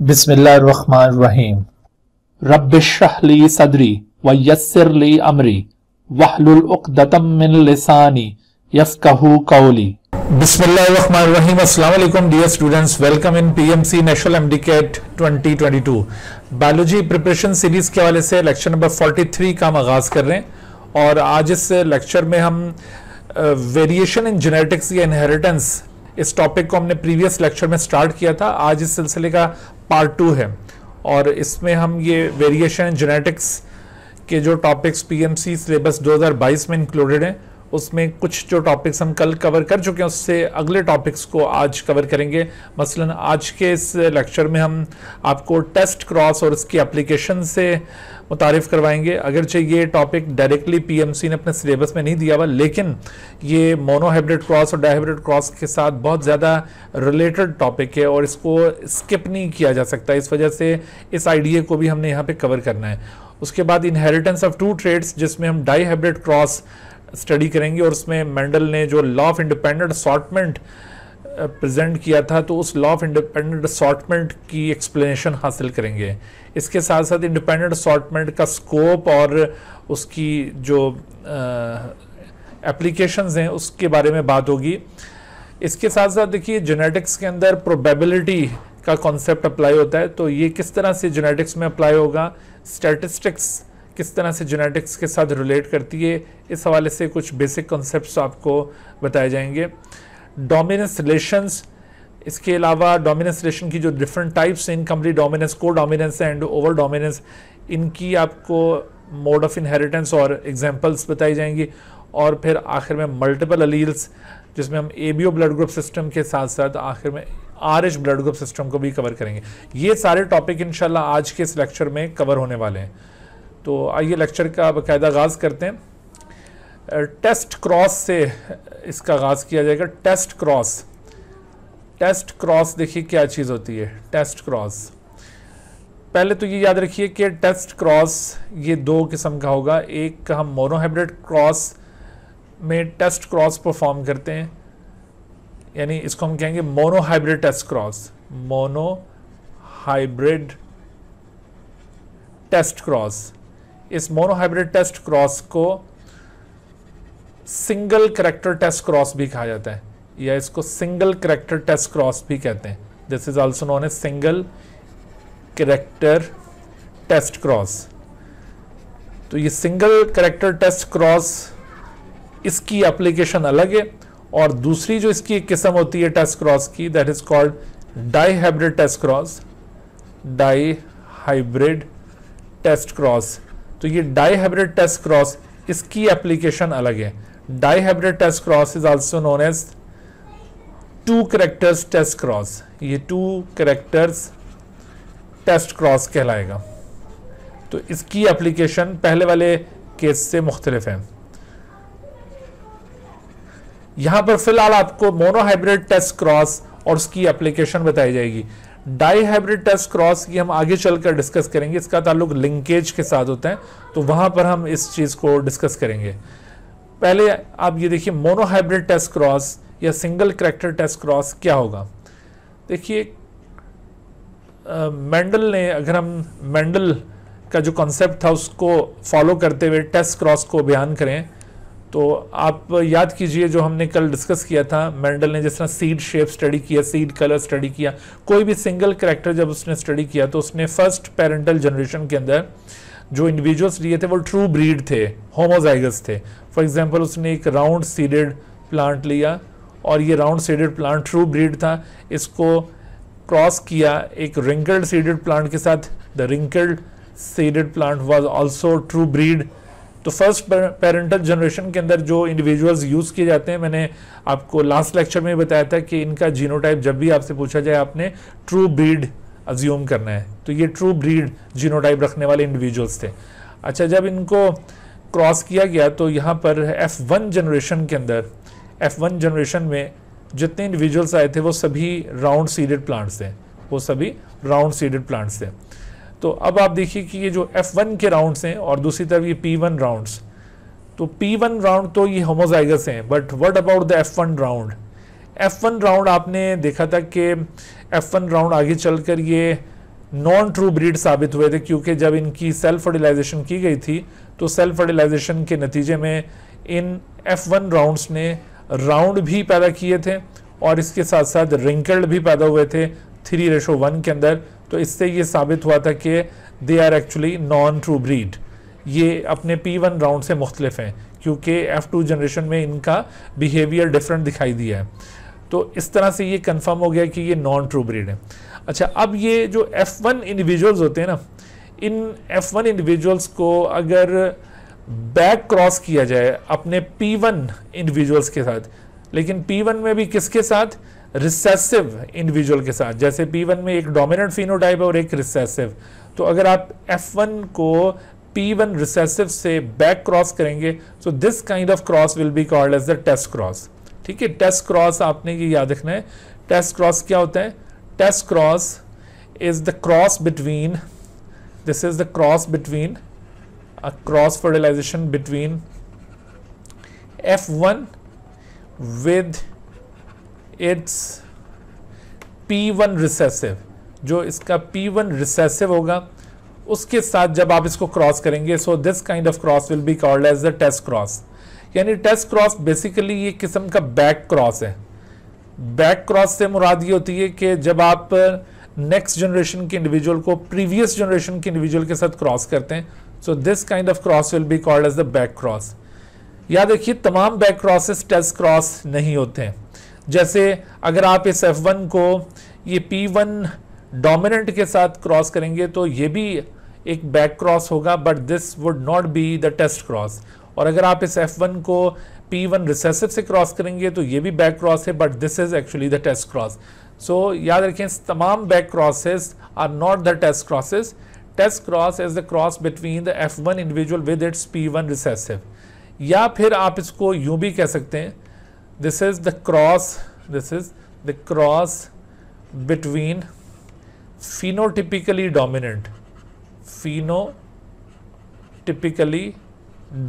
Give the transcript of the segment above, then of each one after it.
बिस्मिल्लाहिर्रहमानिर्रहीम। रब्बिश्रह ली सदरी व यस्सिर ली अमरी वहलुल उक़दतम मिन लिसानी यफ़क़हू क़ौली। बिस्मिल्लाहिर्रहमानिर्रहीम। अस्सलाम वालेकुम dear students, welcome in PMC national MDCAT 2022 biology preparation series के हवाले से लेक्चर नंबर 43 का हम आगाज कर रहे हैं। और आज इस लेक्चर में हम वेरिएशन इन जेनेटिक्स या इनहेरिटेंस, इस टॉपिक को हमने प्रीवियस लेक्चर में स्टार्ट किया था। आज इस सिलसिले का पार्ट 2 है और इसमें हम ये वेरिएशन इन जेनेटिक्स के जो टॉपिक्स पीएमसी सिलेबस 2022 में इंक्लूडेड हैं, उसमें कुछ जो टॉपिक्स हम कल कवर कर चुके हैं उससे अगले टॉपिक्स को आज कवर करेंगे। मसलन आज के इस लेक्चर में हम आपको टेस्ट क्रॉस और इसकी एप्लीकेशन से मुतारिफ करवाएंगे। अगरचे ये टॉपिक डायरेक्टली पीएमसी ने अपने सिलेबस में नहीं दिया हुआ, लेकिन ये मोनोहाइब्रिड क्रॉस और डायहाइब्रिड क्रॉस के साथ बहुत ज़्यादा रिलेटेड टॉपिक है और इसको स्किप नहीं किया जा सकता। इस वजह से इस आइडिया को भी हमने यहाँ पे कवर करना है। उसके बाद इनहेरिटेंस ऑफ टू ट्रेड्स, जिसमें हम डायहाइब्रिड क्रॉस स्टडी करेंगे और उसमें मेंडल ने जो law of independent assortment present किया था, तो उस लॉ ऑफ इंडिपेंडेंट असॉर्टमेंट की एक्सप्लेनेशन हासिल करेंगे। इसके साथ साथ इंडिपेंडेंट असॉर्टमेंट का स्कोप और उसकी जो एप्लीकेशंस हैं उसके बारे में बात होगी। इसके साथ साथ देखिए जेनेटिक्स के अंदर प्रोबेबिलिटी का कॉन्सेप्ट अप्लाई होता है, तो ये किस तरह से जेनेटिक्स में अप्लाई होगा, स्टैटिस्टिक्स किस तरह से जेनेटिक्स के साथ रिलेट करती है, इस हवाले से कुछ बेसिक कॉन्सेप्ट्स आपको बताए जाएंगे। डोमिनेंस रिलेशंस, इसके अलावा डोमिनेंस रिलेशन की जो डिफरेंट टाइप्स हैं, इनकम्प्लीट डोमिनेंस, को डोमिनेंस एंड ओवर डोमिनेंस, इनकी आपको मोड ऑफ इनहेरिटेंस और एग्जांपल्स बताई जाएंगी। और फिर आखिर में मल्टीपल अलील्स, जिसमें हम एबीओ ब्लड ग्रुप सिस्टम के साथ साथ आखिर में आरएच ब्लड ग्रुप सिस्टम को भी कवर करेंगे। ये सारे टॉपिक इंशाल्लाह आज के इस लेक्चर में कवर होने वाले हैं। तो आइए लेक्चर का बाकायदा आगाज़ करते हैं। टेस्ट क्रॉस से इसका आगाज़ किया जाएगा। टेस्ट क्रॉस देखिए क्या चीज़ होती है। टेस्ट क्रॉस, पहले तो ये याद रखिए कि टेस्ट क्रॉस ये दो किस्म का होगा। एक हम मोनोहाइब्रिड क्रॉस में टेस्ट क्रॉस परफॉर्म करते हैं, यानी इसको हम कहेंगे monohybrid test cross. Monohybrid test cross, इस मोनोहाइब्रिड टेस्ट क्रॉस को सिंगल कैरेक्टर टेस्ट क्रॉस भी कहा जाता है, या इसको सिंगल कैरेक्टर टेस्ट क्रॉस भी कहते हैं। This is also known as single character test cross. तो ये सिंगल कैरेक्टर टेस्ट क्रॉस, इसकी एप्लीकेशन अलग है। और दूसरी जो इसकी एक किस्म होती है टेस्ट क्रॉस की, that is called dihybrid test cross. Dihybrid test cross, तो ये डाईहाइब्रिड टेस्ट क्रॉस, इसकी एप्लीकेशन अलग है। Dihybrid test cross is also known as two characters test cross. ये टू कैरेक्टर्स टेस्ट क्रॉस कहलाएगा। तो इसकी एप्लीकेशन पहले वाले केस से मुख्तलिफ है। यहां पर फिलहाल आपको मोनोहाइब्रिड टेस्ट क्रॉस और उसकी एप्लीकेशन बताई जाएगी। डाईहाइब्रिड टेस्ट क्रॉस ये हम आगे चलकर डिस्कस करेंगे, इसका ताल्लुक लिंकेज के साथ होता है, तो वहां पर हम इस चीज को डिस्कस करेंगे। पहले आप ये देखिए मोनोहाइब्रिड टेस्ट क्रॉस या सिंगल कैरेक्टर टेस्ट क्रॉस क्या होगा। देखिए मेंडल ने, अगर हम मेंडल का जो कॉन्सेप्ट था उसको फॉलो करते हुए टेस्ट क्रॉस को बयान करें, तो आप याद कीजिए जो हमने कल डिस्कस किया था, मेंडल ने जिस तरह सीड शेप स्टडी किया, सीड कलर स्टडी किया, कोई भी सिंगल कैरेक्टर जब उसने स्टडी किया तो उसने फर्स्ट पेरेंटल जनरेशन के अंदर जो इंडिविजुअल्स लिए थे वो ट्रू ब्रीड थे, होमोजाइगस थे। फॉर एग्जांपल उसने एक राउंड सीडेड प्लांट लिया और ये round seeded plant true breed था। इसको क्रॉस किया एक रिंकल्ड सीडेड प्लांट के साथ, the wrinkled seeded plant was also true breed. तो फर्स्ट पेरेंटल जनरेशन के अंदर जो इंडिविजुअल्स यूज़ किए जाते हैं, मैंने आपको लास्ट लेक्चर में बताया था कि इनका जीनोटाइप जब भी आपसे पूछा जाए आपने ट्रू ब्रीड अज्यूम करना है, तो ये ट्रू ब्रीड जीनोटाइप रखने वाले इंडिविजुअल्स थे। अच्छा, जब इनको क्रॉस किया गया तो यहाँ पर F1 जनरेशन के अंदर, F1 जनरेशन में जितने इंडिविजुअल्स आए थे वो सभी राउंड सीडेड प्लांट्स थे, तो अब आप देखिए कि ये जो F1 के राउंड्स हैं और दूसरी तरफ ये P1 राउंड्स, तो P1 राउंड तो ये होमोजाइगस हैं, but what about the F1 round. F1 round आपने देखा था कि F1 राउंड आगे चलकर ये नॉन ट्रू ब्रीड साबित हुए थे, क्योंकि जब इनकी सेल्फ फर्टिलाइजेशन की गई थी तो सेल्फ फर्टिलाइजेशन के नतीजे में इन F1 राउंड्स ने राउंड भी पैदा किए थे और इसके साथ साथ रिंकल्ड भी पैदा हुए थे 3:1 के अंदर। तो इससे ये साबित हुआ था कि they are actually non true breed, ये अपने P1 राउंड से मुख्तलिफ हैं, क्योंकि F2 जनरेशन में इनका बिहेवियर डिफरेंट दिखाई दिया है। तो इस तरह से ये कंफर्म हो गया कि ये नॉन ट्रू ब्रीड है। अच्छा, अब ये जो F1 इंडिविजुअल्स होते हैं ना, इन F1 इंडिविजुअल्स को अगर बैक क्रॉस किया जाए अपने P1 इंडिविजुअल्स के साथ, लेकिन P1 में भी किसके साथ, रिसेसिव इंडिविजुअल के साथ, जैसे P1 में एक डोमिनेंट फिनोटाइप है और एक रिसेसिव, तो अगर आप F1 को P1 रिसेसिव से बैक क्रॉस करेंगे, so this kind of cross will be called as the test cross. ठीक है, टेस्ट क्रॉस आपने ये याद रखना है। टेस्ट क्रॉस क्या होता है? Test cross is the cross between, this is the cross between a cross fertilization between F1 with its P1 recessive, जो इसका P1 recessive होगा उसके साथ जब आप इसको क्रॉस करेंगे, so this kind of cross will be called as the test cross. यानी टेस्ट क्रॉस बेसिकली ये किस्म का बैक क्रॉस है। बैक क्रॉस से मुराद ये होती है कि जब आप नेक्स्ट जनरेशन के इंडिविजुअल को प्रीवियस जनरेशन के इंडिविजुअल के साथ क्रॉस करते हैं, so this kind of cross will be called as the back cross. याद रखिए, तमाम बैक क्रॉसेस टेस्ट क्रॉस नहीं होते हैं। जैसे अगर आप इस F1 को ये P1 डोमिनेंट के साथ क्रॉस करेंगे तो ये भी एक बैक क्रॉस होगा, but this would not be the test cross. और अगर आप इस F1 को P1 रिसेसिव से क्रॉस करेंगे तो ये भी बैक क्रॉस है, but this is actually the test cross. So याद रखें, तमाम back crosses are not the test crosses. Test cross is the cross between the F1 individual with its P1 recessive. या फिर आप इसको यूं भी कह सकते हैं, this is the cross between phenotypically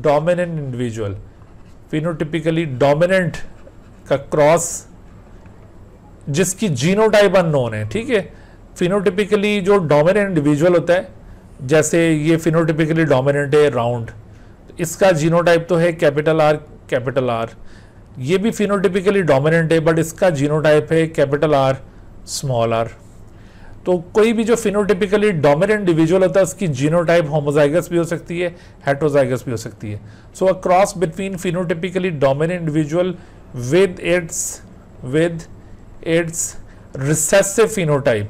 dominant individual, phenotypically dominant का क्रॉस जिसकी जीनोटाइप अननोन है। ठीक है, phenotypically जो डोमिनेंट इंडिविजुअल होता है, जैसे ये phenotypically डोमिनेंट है राउंड, इसका जीनोटाइप तो है कैपिटल आर, ये भी phenotypically डोमिनेंट है बट इसका जीनोटाइप है कैपिटल आर स्मॉल आर। तो कोई भी जो फिनोटिपिकली डोमिनेंट इंडिविजुअल होता है उसकी जीनोटाइप होमोजाइगस भी हो सकती है, हेट्रोजाइगस भी हो सकती है। So a cross between phenotypically dominant individual with its recessive phenotype,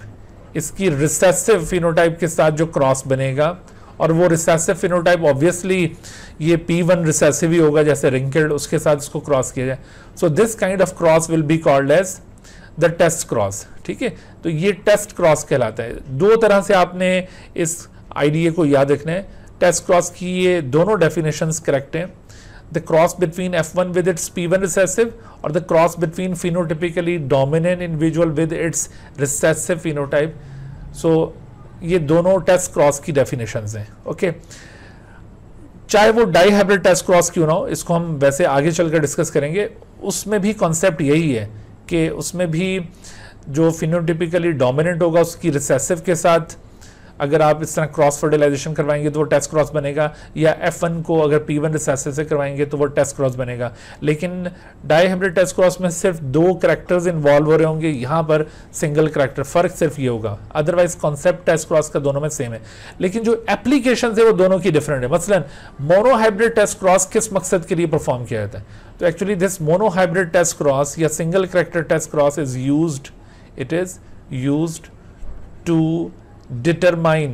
इसकी रिसेसिव फिनोटाइप के साथ जो क्रॉस बनेगा, और वो रिसेसिव फिनोटाइप ऑब्वियसली ये P1 रिसेसिव ही होगा, जैसे रिंकल्ड, उसके साथ इसको क्रॉस किया जाए। So this kind of cross will be called as the test cross. ठीक है, तो ये टेस्ट क्रॉस कहलाता है। दो तरह से आपने इस आइडिया को याद रखना है। टेस्ट क्रॉस की ये दोनों डेफिनेशंस करेक्ट हैं, the cross between F1 with its P1 recessive और the cross between phenotypically dominant individual with its recessive phenotype. So ये दोनों टेस्ट क्रॉस की डेफिनेशंस हैं। ओके, चाहे वो डाई हाइब्रिड टेस्ट क्रॉस क्यों ना हो, इसको हम वैसे आगे चलकर डिस्कस करेंगे। उसमें भी कॉन्सेप्ट यही है कि उसमें भी जो फिनोटिपिकली डोमिनेंट होगा उसकी रिसेसिव के साथ अगर आप इस तरह क्रॉस फर्टिलाइजेशन करवाएंगे तो वो टेस्ट क्रॉस बनेगा, या F1 को अगर P1 रिसेसिव से करवाएंगे तो वो टेस्ट क्रॉस बनेगा। लेकिन डाई हाइब्रिड टेस्ट क्रॉस में सिर्फ दो कैरेक्टर्स इन्वॉल्व हो रहे होंगे, यहाँ पर सिंगल कैरेक्टर, फर्क सिर्फ ये होगा। अदरवाइज कॉन्सेप्ट टेस्ट क्रॉस का दोनों में सेम है, लेकिन जो एप्लीकेशन है वो दोनों की डिफरेंट है। मसलन मोनो हाइब्रिड टेस्ट क्रॉस किस मकसद के लिए परफॉर्म किया जाता है? तो actually this monohybrid test cross या single character test cross is used to determine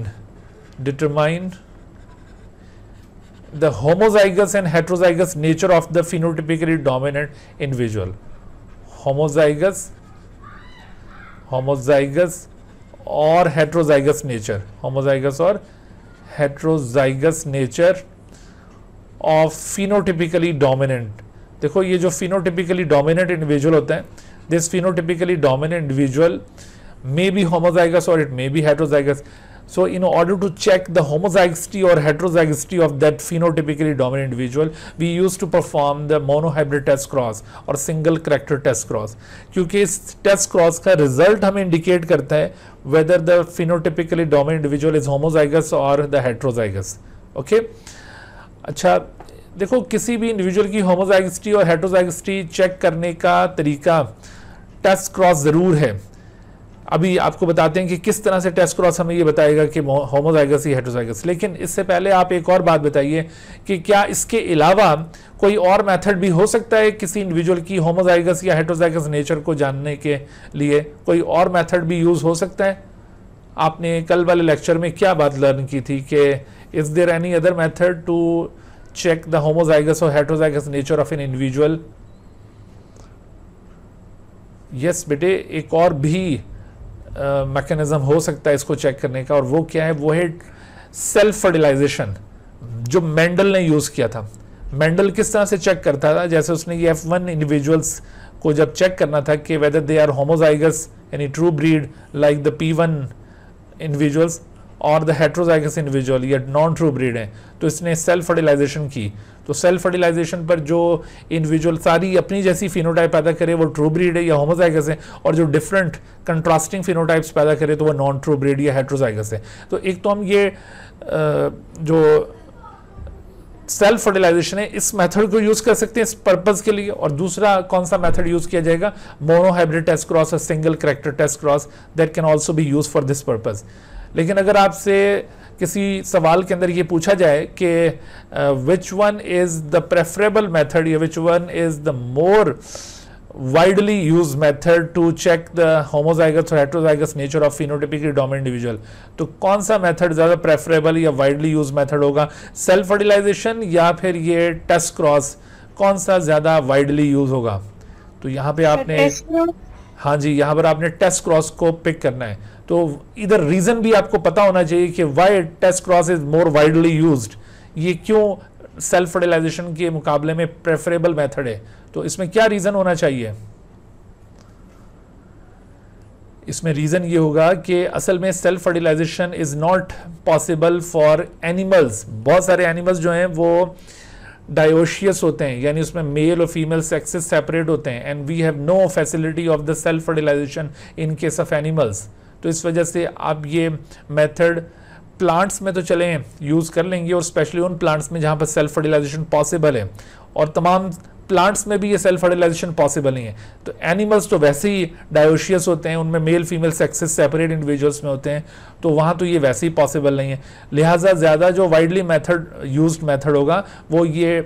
the homozygous and heterozygous nature of the phenotypically dominant individual. Homozygous or heterozygous nature, homozygous or heterozygous nature of phenotypically dominant. देखो ये जो phenotypically dominant individual होता है, this phenotypically dominant individual may be homozygous or it may be heterozygous. So in order to check the homozygosity or heterozygosity of that phenotypically dominant individual, we used to perform the monohybrid test cross or single character test cross, क्योंकि इस test cross का result हमें indicate करता है whether the phenotypically dominant individual is homozygous or the heterozygous. Okay अच्छा देखो, किसी भी इंडिविजुअल की होमोजाइगसिटी और हेटरोजाइगसिटी चेक करने का तरीका टेस्ट क्रॉस जरूर है। अभी आपको बताते हैं कि किस तरह से टेस्ट क्रॉस हमें ये बताएगा कि होमोजाइगस या हेटरोजाइगस। लेकिन इससे पहले आप एक और बात बताइए कि क्या इसके अलावा कोई और मेथड भी हो सकता है किसी इंडिविजुअल की होमोजाइगस या हेटरोजाइगस नेचर को जानने के लिए? कोई और मेथड भी यूज हो सकता है? आपने कल वाले लेक्चर में क्या बात लर्न की थी कि is there any other method to check the homozygous और heterozygous nature of an individual? Yes बेटे, एक और भी मैकेनिज्म हो सकता है इसको चेक करने का, और वो क्या है? वो है सेल्फ फर्टिलाइजेशन, जो मेंडल ने यूज किया था। मेंडल किस तरह से चेक करता था? जैसे उसने ये F1 इंडिविजुअल्स को जब चेक करना था कि वेदर दे आर होमोजाइगस यानी true breed like the P1 individuals और द हेट्रोजाइगस इंडिविजुअल या नॉन ट्रू ब्रीड है, तो इसने सेल्फ फर्टिलाइजेशन की। तो सेल्फ फर्टिलाइजेशन पर जो इंडिविजुअल सारी अपनी जैसी फिनोटाइप पैदा करे वो ट्रू ब्रीड है या होमोजाइगस है, और जो डिफरेंट कंट्रास्टिंग फिनोटाइप्स पैदा करे तो वो नॉन ट्रू ब्रीड या हेट्रोजाइगस है। तो एक तो हम ये जो सेल्फ फर्टिलाइजेशन है इस मेथड को यूज कर सकते हैं इस पर्पस के लिए। और दूसरा कौन सा मेथड यूज किया जाएगा? मोनोहाइब्रिड टेस्ट क्रॉस और single character test cross, that can also be use for this purpose. लेकिन अगर आपसे किसी सवाल के अंदर ये पूछा जाए कि which one is the preferable method या which one is the more widely used method to check the homozygous or heterozygous nature of phenotypically dominant individual, तो कौन सा मेथड ज्यादा प्रेफरेबल या वाइडली यूज मेथड होगा? सेल्फ फर्टिलाइजेशन या फिर ये टेस्ट क्रॉस, कौन सा ज्यादा वाइडली यूज होगा? तो यहाँ पे आपने हाँ जी, यहाँ पर आपने टेस्ट क्रॉस को पिक करना है। तो इधर रीजन भी आपको पता होना चाहिए कि why test cross is more widely used, ये क्यों सेल्फ फर्टिलाइजेशन के मुकाबले में प्रेफरेबल मेथड है। तो इसमें क्या रीजन होना चाहिए? इसमें रीजन ये होगा कि असल में self fertilization is not possible for animals. बहुत सारे एनिमल्स जो हैं वो डायोशियस होते हैं, यानी उसमें मेल और फीमेल सेक्सेस सेपरेट होते हैं, and we have no facility of the self fertilization in case of animals. तो इस वजह से आप ये मेथड प्लांट्स में तो चलें यूज कर लेंगे, और स्पेशली उन प्लांट्स में जहां पर सेल्फ फर्टिलाइजेशन पॉसिबल है, और तमाम प्लांट्स में भी ये सेल्फ फर्टिलाइजेशन पॉसिबल नहीं है। तो एनिमल्स तो वैसे ही डायोशियस होते हैं, उनमें male female sexes separate individuals में होते हैं, तो वहाँ तो ये वैसे ही पॉसिबल नहीं है। लिहाजा ज़्यादा जो वाइडली मेथड यूज्ड मेथड होगा वो ये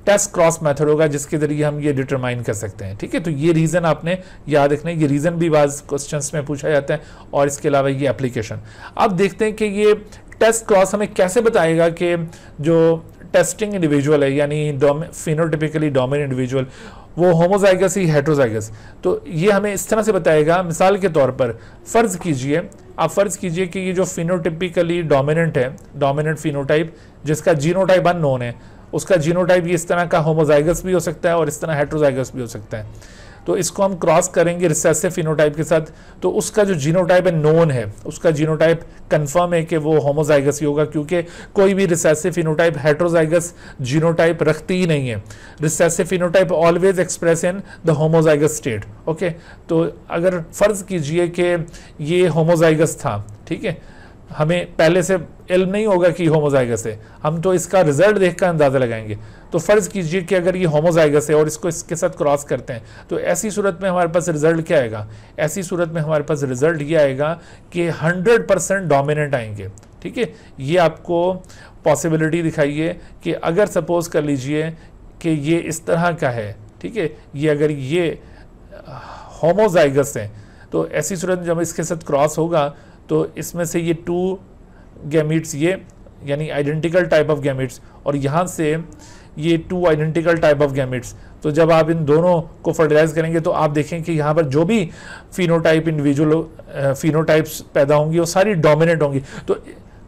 टेस्ट क्रॉस मेथड होगा, जिसके जरिए हम ये डिटरमाइन कर सकते हैं। ठीक है, तो ये रीज़न आपने याद रखना है, ये रीज़न भी बाज़ क्वेश्चंस में पूछा जाता है, और इसके अलावा ये एप्लीकेशन। अब देखते हैं कि ये टेस्ट क्रॉस हमें कैसे बताएगा कि जो टेस्टिंग इंडिविजुअल है यानी फिनोटिपिकली डोमिनेंट इंडिविजुअल वो होमोजाइगस ही हेट्रोजाइगस। तो ये हमें इस तरह से बताएगा, मिसाल के तौर पर फर्ज कीजिए, आप फर्ज कीजिए कि ये जो फिनोटिपिकली डोमिनेंट है, डोमिनेंट फिनोटाइप जिसका जीनोटाइप अननोन है, उसका जीनोटाइप ये इस तरह का होमोजाइगस भी हो सकता है और इस तरह हेट्रोजाइगस भी हो सकता है। तो इसको हम क्रॉस करेंगे रिसेसिव फिनोटाइप के साथ, तो उसका जो जीनोटाइप है नोन है, उसका जीनोटाइप कंफर्म है कि वो होमोजाइगस ही होगा, क्योंकि कोई भी रिसेसिव फिनोटाइप हेट्रोजाइगस जीनोटाइप रखती ही नहीं है। Recessive phenotype always express in the homozygous state. Okay, तो अगर फर्ज कीजिए कि ये होमोजाइगस था, ठीक है, हमें पहले से इल्म नहीं होगा कि होमोजाइगस है, हम तो इसका रिजल्ट देखकर अंदाजा लगाएंगे। तो फर्ज कीजिए कि अगर ये होमोजाइगस है और इसको इसके साथ क्रॉस करते हैं, तो ऐसी सूरत में हमारे पास रिजल्ट क्या आएगा? ऐसी सूरत में हमारे पास रिजल्ट ये आएगा कि 100% डोमिनेंट आएंगे। ठीक है, ये आपको पॉसिबिलिटी दिखाइए कि अगर सपोज कर लीजिए कि ये इस तरह का है, ठीक है, ये अगर ये होमोजाइगस है, तो ऐसी सूरत में जब इसके साथ क्रॉस होगा तो इसमें से ये 2 गैमीट्स, ये यानी आइडेंटिकल टाइप ऑफ गैमीट्स, और यहाँ से ये 2 आइडेंटिकल टाइप ऑफ गैमीट्स, तो जब आप इन दोनों को फर्टिलाइज करेंगे तो आप देखें कि यहाँ पर जो भी फिनोटाइप इंडिविजुअल फिनोटाइप्स पैदा होंगी वो सारी डोमिनेंट होंगी। तो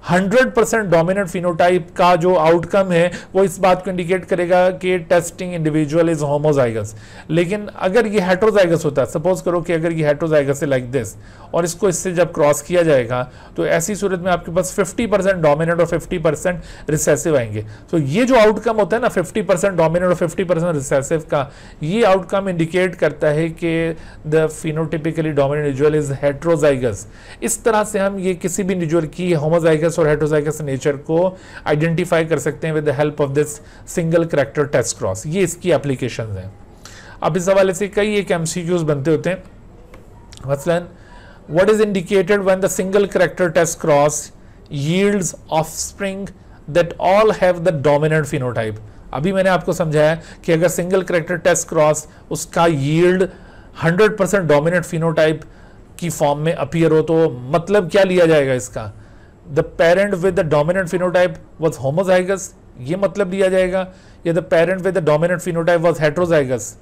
100% डोमिनेंट फिनोटाइप का जो आउटकम है वो इस बात को इंडिकेट करेगा कि टेस्टिंग इंडिविजुअल इज होमोजाइगस। लेकिन अगर ये हेट्रोजाइगस होता है, सपोज करो कि अगर ये हेट्रोजाइगस है लाइक दिस, और इसको इससे जब क्रॉस किया जाएगा तो ऐसी सूरत में आपके पास 50% डोमिनेंट और 50% रिसेसिव आएंगे। तो ये जो आउटकम होता है ना 50% डोमिनेंट और 50% रिसेसिव का, ये आउटकम इंडिकेट करता है कि the phenotypically dominant individual is heterozygous. इस तरह से हम ये किसी भी इंडिविजुअल की होमोजाइगस और हेट्रोजाइगस नेचर को आइडेंटिफाई कर सकते हैं with the help of this single character test cross. ये इसकी एप्लीकेशंस हैं। अब इस हवाले से कई एक एमसीक्यूज बनते होते हैं। मसलन what is indicated when the single character test cross yields offspring that all have the dominant phenotype. अभी मैंने आपको समझाया कि अगर सिंगल करैक्टर टेस्ट क्रॉस उसका यील्ड 100% डोमिनेंट फिनोटाइप की फॉर्म में अपीयर हो तो मतलब क्या लिया जाएगा इसका, the parent with the dominant phenotype was homozygous, ये मतलब लिया जाएगा, या the parent with the dominant phenotype was heterozygous,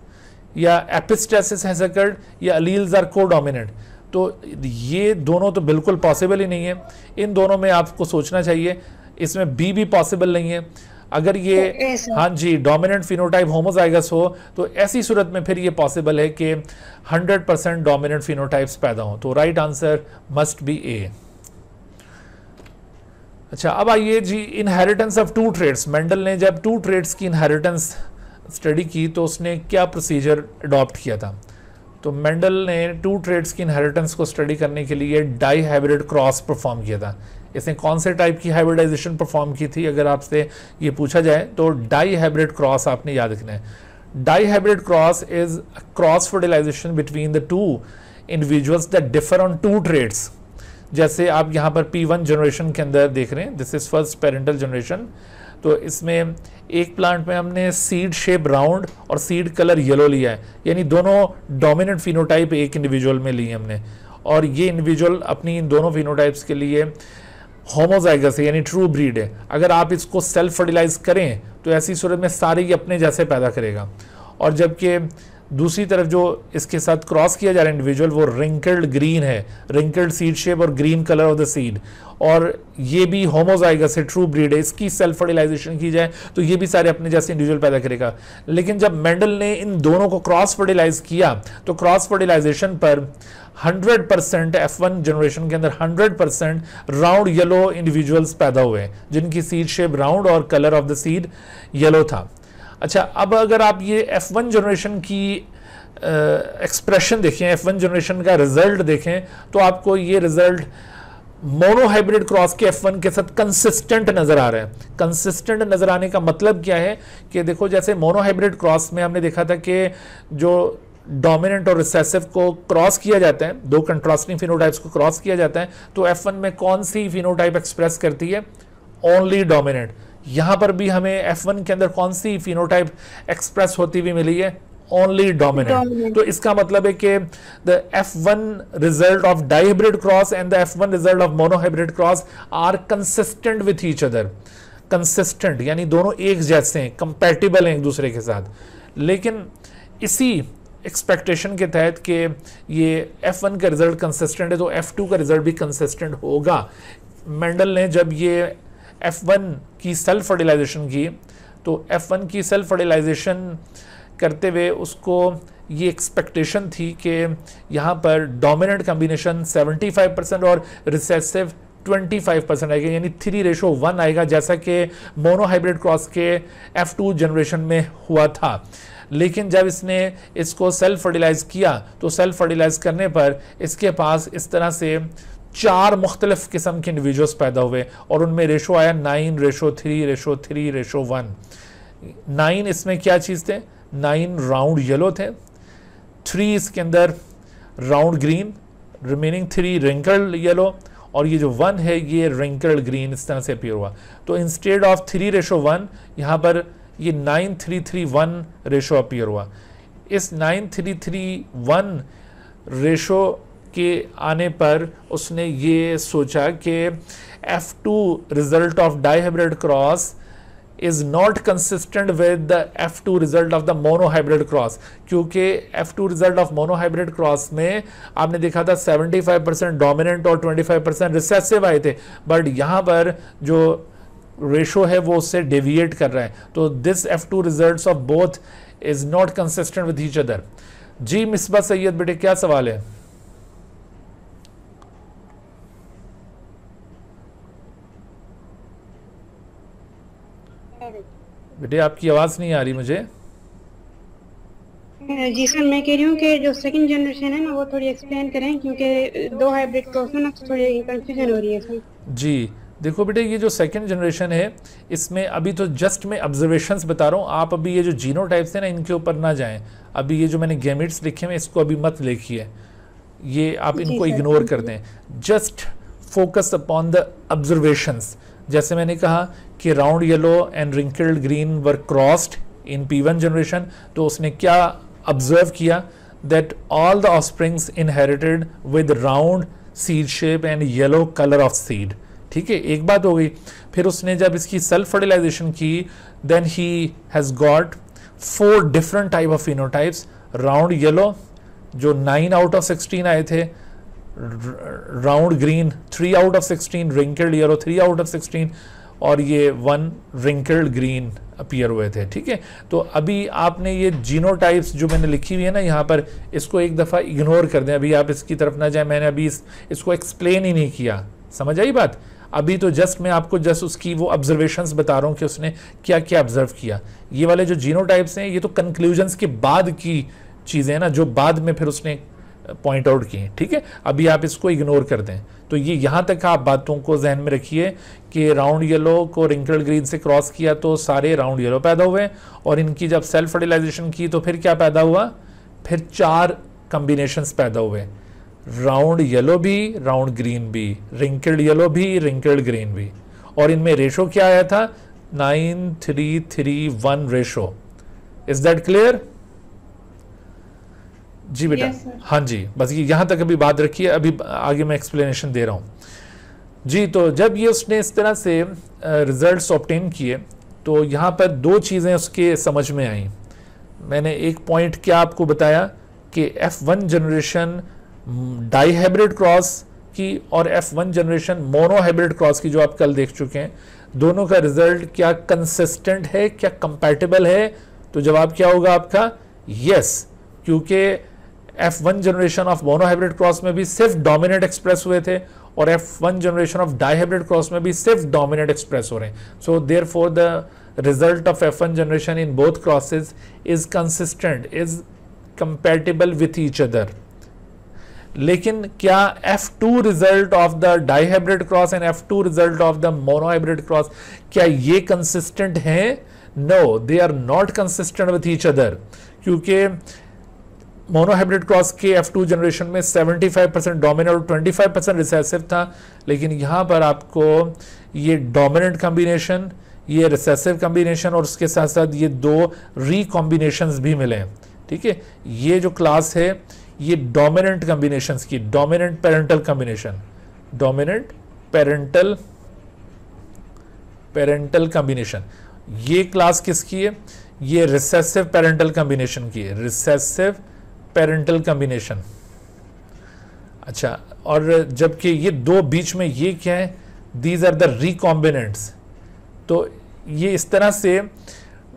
या एपिस्टेसिस हैज अकर्ड, या अलील्स आर कोडोमिनेंट। तो ये दोनों तो बिल्कुल पॉसिबल ही नहीं है। इन दोनों में आपको सोचना चाहिए, इसमें बी भी पॉसिबल नहीं है। अगर ये हाँ जी डोमिनेंट फिनोटाइप होमोजाइगस हो तो ऐसी सूरत में फिर ये पॉसिबल है कि 100% डोमिनेंट फिनोटाइप्स पैदा हो। तो right answer must be A. अच्छा, अब आइए जी inheritance of two traits. Mendel ने जब टू ट्रेड्स की इनहेरिटेंस स्टडी की तो उसने क्या प्रोसीजर अडॉप्ट किया था। तो मेंडल ने टू ट्रेड्स की इनहेरिटेंस को स्टडी करने के लिए डाई हाइब्रिड क्रॉस परफॉर्म किया था। इसने कौन से टाइप की हाइब्रिडाइजेशन परफॉर्म की थी, अगर आपसे ये पूछा जाए तो डाई हाइब्रिड क्रॉस आपने याद रखना है। Dihybrid cross is cross fertilization between the two individuals that differ on two traits. जैसे आप यहाँ पर P1 जनरेशन के अंदर देख रहे हैं, this is first parental generation. तो इसमें एक प्लांट में हमने सीड शेप राउंड और सीड कलर येलो लिया है, यानी दोनों डोमिनेंट फिनोटाइप एक इंडिविजुअल में लिए हमने, और ये इंडिविजुअल अपनी इन दोनों फिनोटाइप्स के लिए होमोजाइगस है, यानी ट्रू ब्रीड है। अगर आप इसको सेल्फ फर्टिलाइज करें तो ऐसी सूरत में सारे ही अपने जैसे पैदा करेगा। और जबकि दूसरी तरफ जो इसके साथ क्रॉस किया जा रहा है इंडिविजुअल वो रिंकल्ड ग्रीन है, रिंकल्ड सीड शेप और green colour of the seed, और ये भी होमोजाइगस है, ट्रू ब्रीड है। इसकी सेल्फ फर्टिलाइजेशन की जाए तो ये भी सारे अपने जैसे इंडिविजुअल पैदा करेगा। लेकिन जब मेंडल ने इन दोनों को क्रॉस फर्टिलाइज किया तो क्रॉस फर्टिलाइजेशन पर 100% F1 जनरेशन के अंदर 100% राउंड येलो इंडिविजुअल्स पैदा हुए जिनकी सीड शेप राउंड और colour of the seed yellow था। अच्छा, अब अगर आप ये F1 जनरेशन की एक्सप्रेशन देखें, F1 जनरेशन का रिजल्ट देखें तो आपको ये रिजल्ट मोनोहाइब्रिड क्रॉस के F1 के साथ कंसिस्टेंट नजर आ रहा है। कंसिस्टेंट नजर आने का मतलब क्या है कि देखो, जैसे मोनोहाइब्रिड क्रॉस में हमने देखा था कि जो डोमिनेंट और रिसेसिव को क्रॉस किया जाता है, दो कंट्रास्टिंग फिनोटाइप्स को क्रॉस किया जाता है, तो F1 में कौन सी फिनोटाइप एक्सप्रेस करती है, ओनली डोमिनेंट। यहां पर भी हमें F1 के अंदर कौन सी फिनोटाइप एक्सप्रेस होती हुई मिली है, ओनली डोमिनेंट। तो इसका मतलब है कि the F1 result of dihybrid cross and the F1 result of monohybrid cross are consistent with each other. Consistent यानी दोनों एक जैसे हैं, कंपैटिबल हैं एक दूसरे के साथ। लेकिन इसी एक्सपेक्टेशन के तहत कि ये F1 का रिजल्ट कंसिस्टेंट है तो F2 का रिजल्ट भी कंसिस्टेंट होगा। मेंडल ने जब ये F1 की सेल्फ फर्टिलाइजेशन की तो F1 की सेल्फ फर्टिलाइजेशन करते हुए उसको ये एक्सपेक्टेशन थी कि यहाँ पर डोमिनेंट कम्बिनेशन 75% और रिसेसिव 25% आएगा, यानी 3:1 आएगा, जैसा कि मोनोहाइब्रिड क्रॉस के F2 जनरेशन में हुआ था। लेकिन जब इसने इसको सेल्फ फर्टिलाइज किया तो सेल्फ फर्टिलाइज करने पर इसके पास इस तरह से 4 मुख्तलिफ किस्म के इंडिविजुअल्स पैदा हुए और उनमें रेशो आया 9:3:3:1। 9 इसमें क्या चीज़ थे, 9 राउंड येलो थे, 3 इसके अंदर round green, remaining 3 wrinkled yellow, और ये जो 1 है ये रिंकल्ड ग्रीन इस तरह से अपीयर हुआ। तो इंस्टेड ऑफ 3:1 यहाँ पर ये 9:3:1 रेशो अपीयर हुआ। इस 9:3:1 रेशो के आने पर उसने ये सोचा कि F2 result of dihybrid cross is not consistent with the F2 result of the monohybrid cross, क्योंकि F2 result of monohybrid cross में आपने देखा था 75% डोमिनेंट और 25% रिसेसिव आए थे, बट यहां पर जो रेशो है वो उससे डेविएट कर रहा है, तो this F2 results of both is not consistent with each other. जी मिसबा सैयद बेटे क्या सवाल है? बेटे आपकी आवाज नहीं आ रही मुझे। जी सर, मैं कह रही हूँ कि जो सेकंड जनरेशन है ना वो थोड़ी एक्सप्लेन करें, क्योंकि दो हाइब्रिड क्रॉस में ना थोड़ी कंफ्यूजन हो रही है सर। जी देखो बेटे, ये जो सेकंड जनरेशन है इसमें अभी तो जस्ट मैं ऑब्जर्वेशंस बता रहा हूँ, आप अभी ये जो जीनोटाइप्स है ना इनके ऊपर ना जाएं। अभी ये जो मैंने गैमेट्स लिखे हैं इसको अभी मत लिखिए, ये आप इनको इग्नोर कर दें, just focus upon the observations. जैसे मैंने कहा कि round yellow and wrinkled green were crossed in P1 generation, तो उसने क्या ऑब्जर्व किया, that all the offsprings inherited with round seed shape and yellow colour of seed. ठीक है, एक बात हो गई। फिर उसने जब इसकी सेल्फ फर्टिलाइजेशन की, then he has got 4 different type of phenotypes. Round yellow जो 9 आउट ऑफ 16 आए थे, round green 3 out of 16, wrinkled yellow 3 out of 16, और ये 1 रिंकल्ड ग्रीन अपीयर हुए थे। ठीक है, तो अभी आपने ये जीनोटाइप्स जो मैंने लिखी हुई है ना यहाँ पर, इसको एक दफ़ा इग्नोर कर दें, अभी आप इसकी तरफ ना जाए, मैंने अभी इसको एक्सप्लेन ही नहीं किया। समझ आई बात? अभी तो जस्ट मैं आपको जस्ट उसकी वो ऑब्जर्वेशंस बता रहा हूँ कि उसने क्या क्या ऑब्जर्व किया। ये वाले जो जीनोटाइप्स हैं ये तो कंक्लूजन्स के बाद की चीज़ें हैं ना, जो बाद में फिर उसने पॉइंट आउट की। ठीक है, अभी आप इसको इग्नोर कर दें। तो ये यहाँ तक आप बातों को जहन में रखिए कि राउंड येलो को रिंकल्ड ग्रीन से क्रॉस किया तो सारे राउंड येलो पैदा हुए, और इनकी जब सेल्फ फर्टिलाइजेशन की तो फिर क्या पैदा हुआ, फिर 4 कॉम्बिनेशंस पैदा हुए, राउंड येलो भी, राउंड ग्रीन भी, रिंकल्ड येलो भी, रिंकल्ड ग्रीन भी, और इनमें रेशो क्या आया था, 9:3:1 रेशो। Is that clear? जी बेटा। Yes, हाँ जी, बस ये यहाँ तक अभी बात रखिए, अभी आगे मैं एक्सप्लेनेशन दे रहा हूँ। जी, तो जब ये उसने इस तरह से रिजल्ट्स ऑब्टेन किए तो यहाँ पर 2 चीज़ें उसके समझ में आई। मैंने एक पॉइंट क्या आपको बताया कि F1 generation die hybrid cross की और F1 generation mono hybrid cross की जो आप कल देख चुके हैं, दोनों का रिजल्ट क्या कंसिस्टेंट है, क्या कंपैटिबल है? तो जवाब क्या होगा आपका, यस, क्योंकि F1 generation of monohybrid cross में भी सिर्फ डोमिनेंट एक्सप्रेस हुए थे और F1 generation of dihybrid cross में भी सिर्फ डोमिनेंट एक्सप्रेस हो रहे हैं। So therefore the result of F1 generation in both crosses is consistent, is compatible with each other. लेकिन क्या F2 result of the dihybrid cross and F2 result of the monohybrid cross क्या ये consistent हैं? No, they are not consistent with each other, क्योंकि monohybrid cross के F2 generation में 75% dominant और 25% recessive था, लेकिन यहाँ पर आपको ये डोमिनेंट कॉम्बिनेशन, ये रिसेसिव कॉम्बिनेशन और उसके साथ साथ ये 2 रीकॉम्बिनेशंस भी मिले हैं। ठीक है, ये जो क्लास है ये डोमिनेंट कॉम्बिनेशंस की, dominant parental combination, dominant parental combination, ये क्लास किसकी है? ये रिसेसिव पेरेंटल कॉम्बिनेशन की है, रिसेसिव पेरेंटल कॉम्बिनेशन। अच्छा, और जबकि ये 2 बीच में ये क्या है, दीज आर द रिकॉम्बिनेंट्स। तो ये इस तरह से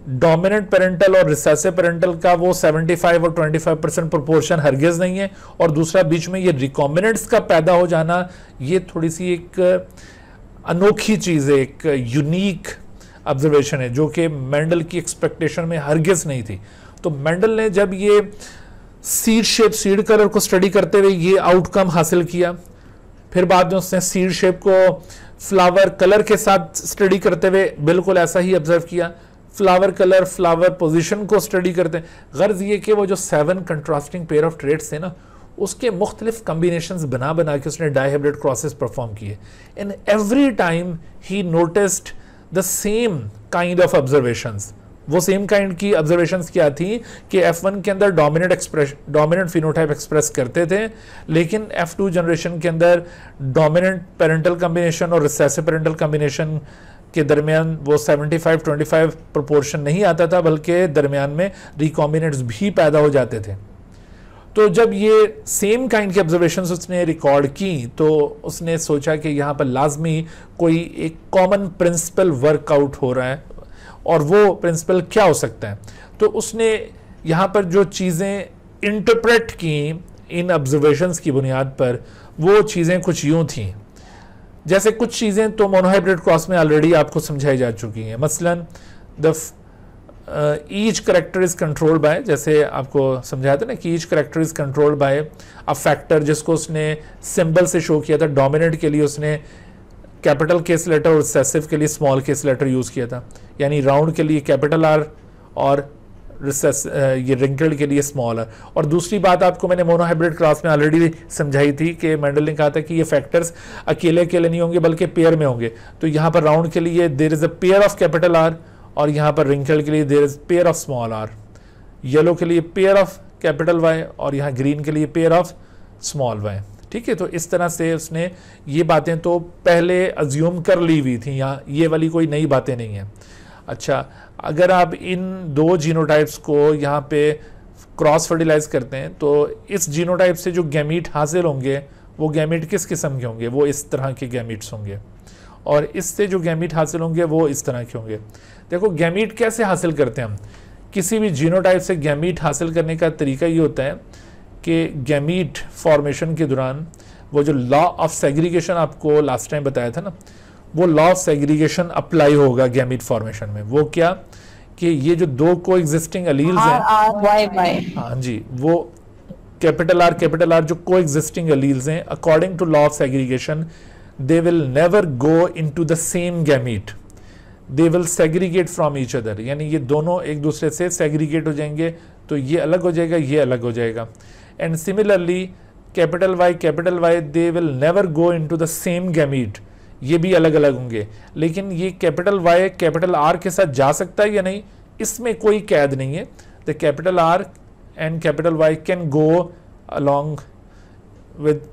डोमिनेंट पेरेंटल और रिसेसिव पेरेंटल का वो 75 और 25% प्रोपोर्शन हरगिज नहीं है, और दूसरा बीच में ये रिकॉम्बिनेंट्स का पैदा हो जाना, ये थोड़ी सी एक अनोखी चीज़ है, एक यूनिक ऑब्जर्वेशन है जो कि मेंडल की एक्सपेक्टेशन में हरगिज नहीं थी। तो मेंडल ने जब ये सीड शेप, सीड कलर को स्टडी करते हुए ये आउटकम हासिल किया, फिर बाद में उसने सीड शेप को फ्लावर कलर के साथ स्टडी करते हुए बिल्कुल ऐसा ही ऑब्जर्व किया, फ्लावर कलर, फ्लावर पोजीशन को स्टडी करते हैं। गर्ज ये कि वो जो 7 कंट्रास्टिंग पेयर ऑफ ट्रेट्स थे ना, उसके मुख्तलिफ कॉम्बिनेशंस बना बना के उसने डाई हाइब्रिड क्रॉसेस परफॉर्म किए। In every time he noticed the same kind of observations. वो सेम काइंड की ऑब्जर्वेशंस क्या थी कि F1 के अंदर डोमिनेंट फिनोटाइप एक्सप्रेस करते थे, लेकिन F2 जनरेशन के अंदर डोमिनेंट पेरेंटल कॉम्बिनेशन और रिसेसिव पेरेंटल कॉम्बिनेशन के दरमियान वो 75-25 प्रोपोर्शन नहीं आता था, बल्कि दरमियान में रिकॉम्बिनेंट्स भी पैदा हो जाते थे। तो जब ये सेम काइंड की ऑब्जर्वेशंस उसने रिकॉर्ड की तो उसने सोचा कि यहाँ पर लाजमी कोई एक कॉमन प्रिंसिपल वर्कआउट हो रहा है, और वो प्रिंसिपल क्या हो सकता है। तो उसने यहाँ पर जो चीज़ें इंटरप्रेट की इन ऑब्जर्वेशंस की बुनियाद पर, वो चीज़ें कुछ यूँ थी। जैसे कुछ चीज़ें तो मोनोहाइब्रिड क्रॉस में ऑलरेडी आपको समझाई जा चुकी हैं। मसलन the each character is controlled bye, जैसे आपको समझाया था ना कि each character is controlled bye a factor, जिसको उसने सिंबल से शो किया था। डोमिनेंट के लिए उसने कैपिटल केस लेटर और रिसेसिव के लिए स्मॉल केस लेटर यूज़ किया था, यानी राउंड के लिए कैपिटल आर और ये रिंकल्ड के लिए स्मॉल आर। और दूसरी बात आपको मैंने मोनोहाइब्रिड क्लास में ऑलरेडी समझाई थी कि मेंडल ने कहा था कि ये फैक्टर्स अकेले अकेले नहीं होंगे बल्कि पेयर में होंगे। तो यहाँ पर राउंड के लिए there is a pair of capital R, और यहाँ पर रिंकल्ड के लिए there is pair of small r. Yellow के लिए पेयर ऑफ कैपिटल वाई, और यहाँ ग्रीन के लिए पेयर ऑफ स्मॉल वाई। ठीक है, तो इस तरह से उसने ये बातें तो पहले अज्यूम कर ली हुई थी, यहाँ ये वाली कोई नई बातें नहीं है। अच्छा, अगर आप इन दो जीनोटाइप्स को यहाँ पे क्रॉस फर्टिलाइज करते हैं तो इस जीनोटाइप से जो गैमीट हासिल होंगे वो गैमीट किस किस्म के होंगे? वो इस तरह के गैमीट्स होंगे, और इससे जो गैमीट हासिल होंगे वो इस तरह के होंगे। देखो गैमीट कैसे हासिल करते हैं हम? किसी भी जीनोटाइप से गैमीट हासिल करने का तरीका ये होता है कि गैमीट फॉर्मेशन के दौरान वो जो लॉ ऑफ सेग्रीगेशन आपको लास्ट टाइम बताया था ना, वो लॉ ऑफ सेग्रीगेशन अप्लाई होगा गैमीट फॉर्मेशन में। वो क्या कि ये जो दो को एग्जिस्टिंग अलील्स हैं, हाँ जी, वो कैपिटल आर जो को एग्जिस्टिंग अलील्स हैं, according to law of segregation they will never go into the same gamete, they will segregate from each other, यानी ये दोनों एक दूसरे से सेग्रीगेट हो जाएंगे, तो ये अलग हो जाएगा, ये अलग हो जाएगा। And similarly capital why they will never go into the same gamete, ये भी अलग अलग होंगे। लेकिन ये कैपिटल वाई कैपिटल आर के साथ जा सकता है या नहीं, इसमें कोई कैद नहीं है। The capital R and capital Y can go along with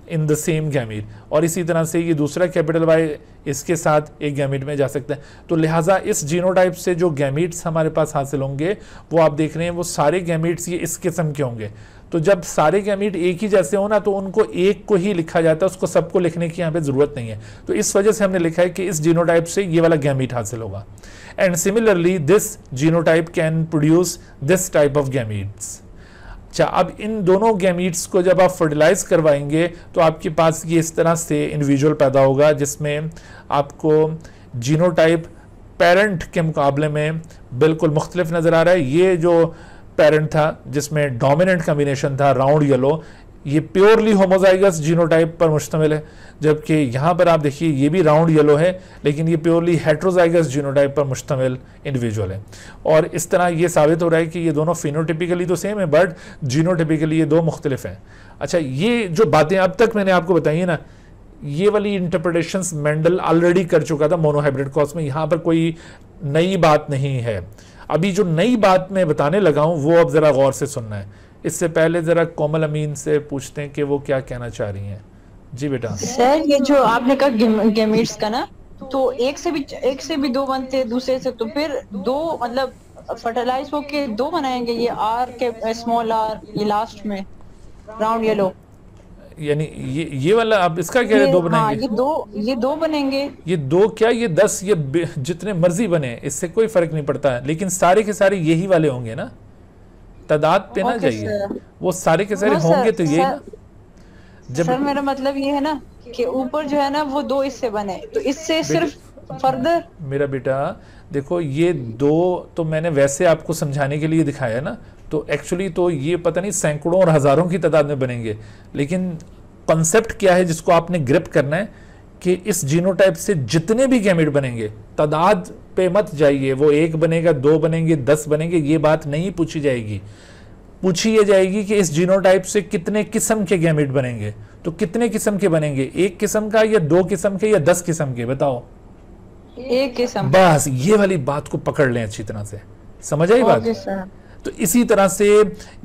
in the same gamete, और इसी तरह से ये दूसरा कैपिटल वाई इसके साथ एक गैमीट में जा सकता है। तो लिहाजा इस जीनोटाइप से जो गैमीट्स हमारे पास हासिल होंगे वो आप देख रहे हैं वो सारे गैमीट्स ये इस किस्म के होंगे। तो जब सारे गैमीट एक ही जैसे हो ना तो उनको एक को ही लिखा जाता है, उसको सबको लिखने की यहाँ पे जरूरत नहीं है। तो इस वजह से हमने लिखा है कि इस जीनोटाइप से ये वाला गैमीट हासिल होगा। And similarly this genotype can produce this type of gametes. अच्छा, अब इन दोनों गैमीट्स को जब आप फर्टिलाइज करवाएंगे तो आपके पास ये इस तरह से इंडिविजुअल पैदा होगा जिसमें आपको जीनोटाइप पेरेंट के मुकाबले में बिल्कुल मुख्तलिफ नज़र आ रहा है। ये जो पेरेंट था जिसमें डोमिनेंट कम्बिनेशन था राउंड येलो, ये प्योरली होमोजाइगस जीनोटाइप पर मुश्तमिल है, जबकि यहाँ पर आप देखिए ये भी राउंड येलो है लेकिन ये प्योरली हेट्रोजाइगस जीनोटाइप पर मुश्तमिल इंडिविजुअल है। और इस तरह ये साबित हो रहा है कि ये दोनों फिनोटिपिकली तो सेम है बट जीनोटिपिकली ये दो मुख्तलिफ हैं। अच्छा, ये जो बातें अब तक मैंने आपको बताई है ना, ये वाली इंटरप्रिटेशंस मेंडल ऑलरेडी कर चुका था मोनोहाइब्रिड क्रॉस में, यहाँ पर कोई नई बात नहीं है। अभी जो नई बात मैं बताने लगा हूँ वो अब ज़रा गौर से सुनना है। इससे पहले ज़रा कोमल अमीन से पूछते हैं कि वो क्या कहना चाह रही हैं। जी बेटा। सर, ये जो आपने कहा गैमीट्स का ना, तो एक से भी दो बनते दूसरे से, तो फिर दो मतलब फर्टिलाइज होके दो बनाएंगे, ये आर के स्मॉल आर, ये लास्ट में राउंड येलो, यानी ये वाला आप इसका कह रहे दो बनाएंगे? हाँ, ये दो बनेंगे। ये दो क्या, ये 10, ये जितने मर्जी बने, इससे कोई फर्क नहीं पड़ता है, लेकिन सारे के सारे यही वाले होंगे ना, तादाद पे ना जाइए, वो सारे के सारे होंगे तो यही ना। जब सर मेरा मतलब ये है ना कि ऊपर जो है ना वो दो इससे बने, तो इससे सिर्फ फर्दर। मेरा बेटा देखो, ये दो तो मैंने वैसे आपको समझाने के लिए दिखाया ना, तो एक्चुअली तो ये पता नहीं सैकड़ों और हजारों की तादाद में बनेंगे, लेकिन कॉन्सेप्ट क्या है जिसको आपने ग्रिप करना है कि इस जीनोटाइप से जितने भी गैमेट बनेंगे तादाद पे मत जाइए, वो एक बनेगा, दो बनेंगे, 10 बनेंगे, ये बात नहीं पूछी जाएगी। पूछी ये जाएगी कि इस जीनोटाइप से कितने किस्म के गैमेट बनेंगे। तो कितने किस्म के बनेंगे? एक किस्म का या दो किस्म के या 10 किस्म के? बताओ। एक किस्म। बस ये वाली बात को पकड़ लें अच्छी तरह से, समझ आई बात? तो इसी तरह से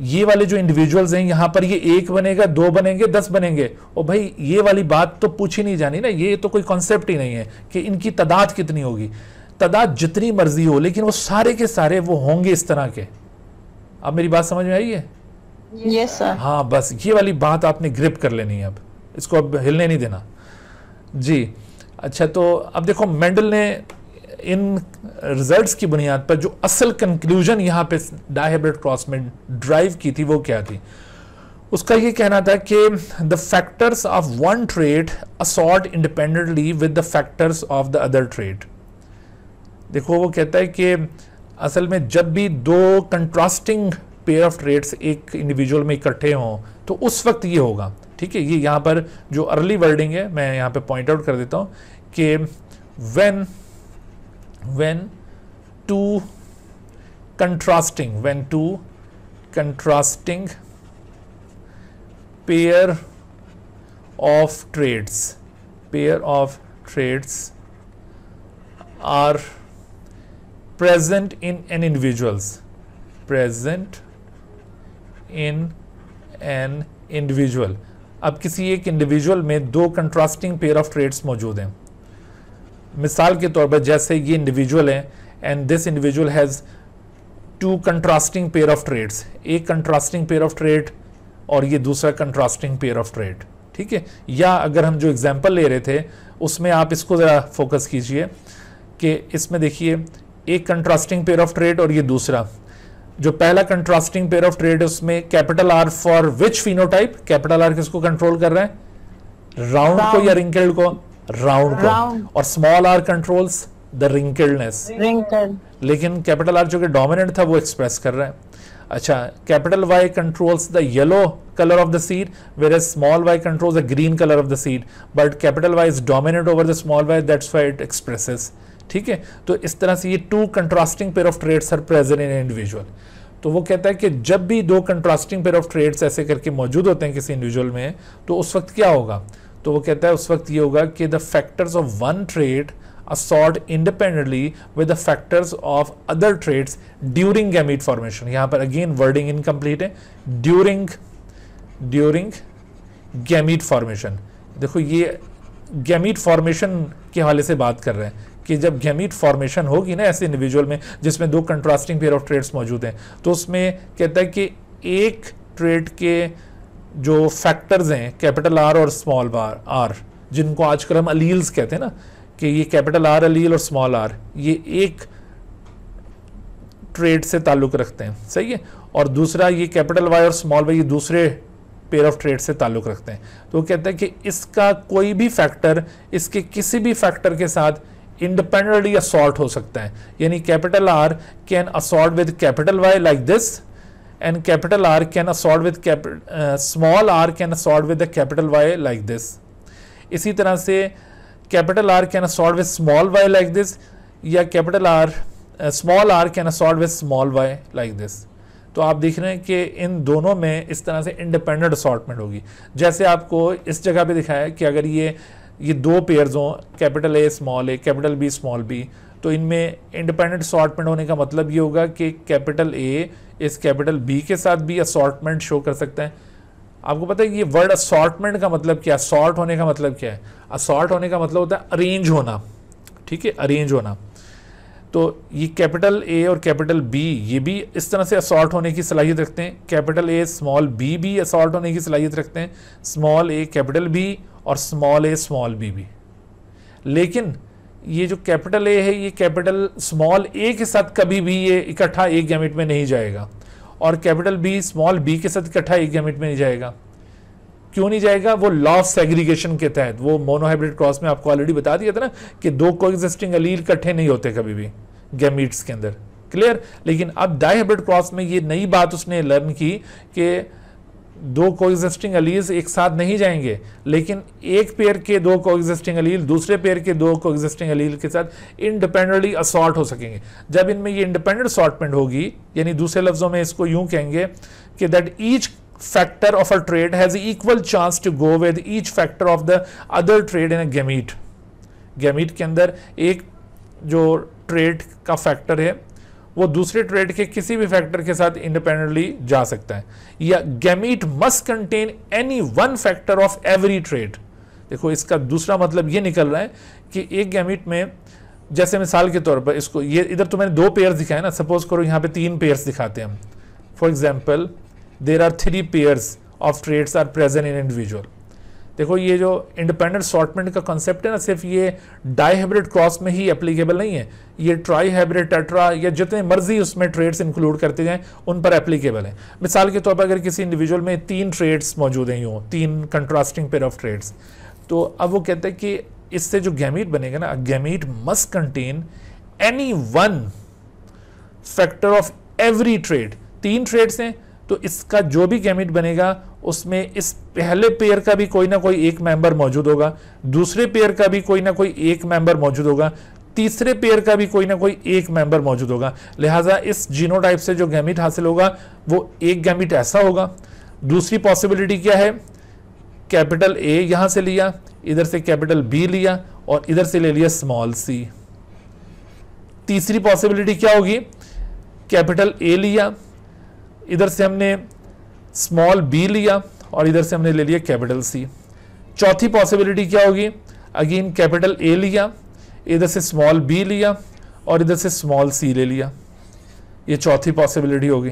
ये वाले जो इंडिविजुअल्स हैं यहां पर ये 1 बनेगा, 2 बनेंगे, 10 बनेंगे। और भाई ये वाली बात तो पूछी नहीं जानी ना, ये तो कोई कॉन्सेप्ट ही नहीं है कि इनकी तादाद कितनी होगी। तादाद जितनी मर्जी हो, लेकिन वो सारे के सारे वो होंगे इस तरह के। अब मेरी बात समझ में आई है? Yes sir. हाँ, बस ये वाली बात आपने ग्रिप कर लेनी है, अब इसको अब हिलने नहीं देना जी। अच्छा, तो अब देखो मेंडल ने इन रिजल्ट्स की बुनियाद पर जो असल कंक्लूजन यहाँ पे डायहाइब्रिड क्रॉस में ड्राइव की थी वो क्या थी? उसका ये कहना था कि the factors of one trait assort independently with the factors of the other trait. देखो वो कहता है कि असल में जब भी 2 कंट्रास्टिंग पेयर ऑफ ट्रेट्स एक इंडिविजुअल में इकट्ठे हों तो उस वक्त ये होगा। ठीक है, ये यहाँ पर जो अर्ली वर्डिंग है मैं यहाँ पे पॉइंट आउट कर देता हूँ कि when two contrasting pair of traits are present in an individual, अब किसी एक इंडिविजुअल में 2 कंट्रास्टिंग पेयर ऑफ ट्रेट्स मौजूद हैं। मिसाल के तौर पर जैसे ये इंडिविजुअल है and this individual has 2 contrasting pair of traits, एक कंट्रास्टिंग पेयर ऑफ ट्रेट और ये दूसरा कंट्रास्टिंग पेयर ऑफ ट्रेट। ठीक है, या अगर हम जो एग्जांपल ले रहे थे उसमें आप इसको ज़रा फोकस कीजिए कि इसमें देखिए एक कंट्रास्टिंग पेयर ऑफ ट्रेट और ये दूसरा। जो पहला कंट्रास्टिंग पेयर ऑफ ट्रेट है उसमें capital R for which phenotype, capital R किसको कंट्रोल कर रहा है? राउंड को या रिंकल्ड को? राउंड को। और स्मॉल आर कंट्रोल्स द रिंकल्डनेस, लेकिन कैपिटल आर जो कि डोमिनेंट था वो एक्सप्रेस कर रहा है। अच्छा, capital Y controls the yellow colour of the seed whereas small y controls the green color of the seed, but capital Y is dominant over the small y, that's why it expresses। ठीक है, तो इस तरह से ये 2 contrasting pair of traits are present in individual. तो वो कहता है कि जब भी 2 कंट्रास्टिंग पेयर ऑफ ट्रेट्स ऐसे करके मौजूद होते हैं किसी इंडिविजुअल में तो उस वक्त क्या होगा? तो वो कहता है उस वक्त ये होगा कि the factors of one trait assort independently with the factors of other traits during gamete formation. यहाँ पर अगेन वर्डिंग इनकम्प्लीट है, ड्यूरिंग गैमीट फॉर्मेशन। देखो ये गैमीट फॉर्मेशन के हवाले से बात कर रहे हैं कि जब गैमीट फॉर्मेशन होगी ना ऐसे इंडिविजुअल में जिसमें 2 कंट्रास्टिंग पेयर ऑफ ट्रेट्स मौजूद हैं, तो उसमें कहता है कि एक ट्रेट के जो फैक्टर्स हैं कैपिटल आर और स्मॉल आर, जिनको आजकल हम अलील्स कहते हैं ना, कि ये कैपिटल आर अलील और स्मॉल आर ये एक ट्रेट से ताल्लुक रखते हैं, सही है, और दूसरा ये कैपिटल वाई और स्मॉल वाई ये दूसरे पेयर ऑफ ट्रेट से ताल्लुक रखते हैं। तो वो कहते हैं कि इसका कोई भी फैक्टर इसके किसी भी फैक्टर के साथ इंडिपेंडेंटली असॉर्ट हो सकता है, यानी capital R can assort with capital why like this and capital R can assort with small r can assort with the capital Y like this। इसी तरह से capital R can assort with small y like this या capital R small r can assort with small y like this। तो आप देख रहे हैं कि इन दोनों में इस तरह से इंडिपेंडेंट असॉर्टमेंट होगी। जैसे आपको इस जगह पे दिखाया है कि अगर ये 2 पेयर्स हों, capital A small a capital B small b, तो इनमें इंडिपेंडेंट असॉर्टमेंट होने का मतलब ये होगा कि कैपिटल A इस कैपिटल B के साथ भी असॉर्टमेंट शो कर सकता है। आपको पता है ये वर्ड असॉर्टमेंट का मतलब क्या है? असॉर्ट होने का मतलब क्या है? असॉर्ट होने का मतलब होता है अरेंज होना। ठीक है, अरेंज होना। तो ये कैपिटल A और कैपिटल B ये भी इस तरह से असॉर्ट होने की सलाहियत रखते हैं। कैपिटल A स्मॉल b भी असॉर्ट होने की सलाहियत रखते हैं, स्मॉल a कैपिटल B और स्मॉल a स्मॉल b भी। लेकिन ये जो कैपिटल A है ये कैपिटल स्मॉल a के साथ कभी भी ये इकट्ठा एक गैमेट में नहीं जाएगा, और कैपिटल B स्मॉल b के साथ इकट्ठा एक गैमेट में नहीं जाएगा। क्यों नहीं जाएगा? वो लॉ ऑफ सेग्रीगेशन के तहत। वो मोनोहाइब्रिड क्रॉस में आपको ऑलरेडी बता दिया था ना कि 2 कोएग्जिस्टिंग एलील इकट्ठे नहीं होते कभी भी गैमीट्स के अंदर, क्लियर। लेकिन अब डायहाइब्रिड क्रॉस में ये नई बात उसने लर्न की कि 2 कोएग्जिस्टिंग एलील्स एक साथ नहीं जाएंगे, लेकिन एक पेयर के 2 कोएग्जिस्टिंग एलील दूसरे पेयर के 2 कोएग्जिस्टिंग एलील के साथ इंडिपेंडेंटली असॉर्ट हो सकेंगे। जब इनमें ये इंडिपेंडेंट असॉर्टमेंट होगी, यानी दूसरे लफ्जों में इसको यूं कहेंगे कि that each factor of a trait has equal chance to go with each factor of the other trait in a gamete। gamete के अंदर एक जो trait का factor है वो दूसरे ट्रेड के किसी भी फैक्टर के साथ इंडिपेंडेंटली जा सकता है। या gamete must contain any one factor of every trade. देखो इसका दूसरा मतलब ये निकल रहा है कि एक गैमीट में, जैसे मिसाल के तौर पर इसको, ये इधर तो मैंने 2 पेयर्स दिखाए ना, सपोज करो यहाँ पे 3 पेयर्स दिखाते हैं हम। For example there are 3 pairs of traits are present in individual. देखो ये जो इंडिपेंडेंट असॉर्टमेंट का कॉन्सेप्ट है ना, सिर्फ ये डाईहाइब्रिड क्रॉस में ही एप्लीकेबल नहीं है, ये ट्राईहाइब्रिड, टेट्रा या जितने मर्जी उसमें ट्रेड्स इंक्लूड करते जाएं उन पर एप्लीकेबल है। मिसाल के तौर पर अगर किसी इंडिविजुअल में 3 ट्रेड्स मौजूद हैं, यूँ 3 कंट्रास्टिंग पेयर ऑफ ट्रेड्स, तो अब वो कहते हैं कि इससे जो गैमीट बनेगा ना, gamete must contain any one factor of every trait. 3 traits हैं तो इसका जो भी गैमीट बनेगा उसमें इस पहले पेयर का भी कोई ना कोई एक मेंबर मौजूद होगा, दूसरे पेयर का भी कोई ना कोई एक मेंबर मौजूद होगा, तीसरे पेयर का भी कोई ना कोई एक मेंबर मौजूद होगा। लिहाजा इस जीनोटाइप से जो गैमीट हासिल होगा वो एक गैमीट ऐसा होगा। दूसरी पॉसिबिलिटी क्या है, कैपिटल ए यहां से लिया, इधर से कैपिटल बी लिया और इधर से ले लिया स्मॉल सी। तीसरी पॉसिबिलिटी क्या होगी, कैपिटल ए लिया, इधर से हमने स्मॉल बी लिया और इधर से हमने ले लिया कैपिटल सी। चौथी पॉसिबिलिटी क्या होगी, अगेन कैपिटल ए लिया, इधर से स्मॉल बी लिया और इधर से स्मॉल सी ले लिया। ये चौथी पॉसिबिलिटी होगी।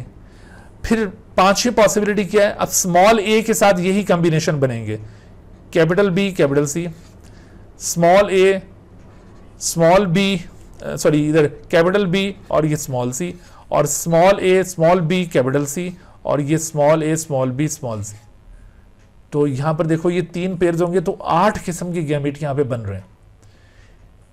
फिर पांचवी पॉसिबिलिटी क्या है, अब स्मॉल ए के साथ यही कॉम्बिनेशन बनेंगे, capital B capital C, small A small B, sorry इधर कैपिटल बी और ये स्मॉल सी, और small A small B capital C और ये small A small B small C. तो यहां पर देखो ये 3 पेयर्स होंगे तो 8 किस्म के गैमीट यहां पे बन रहे हैं।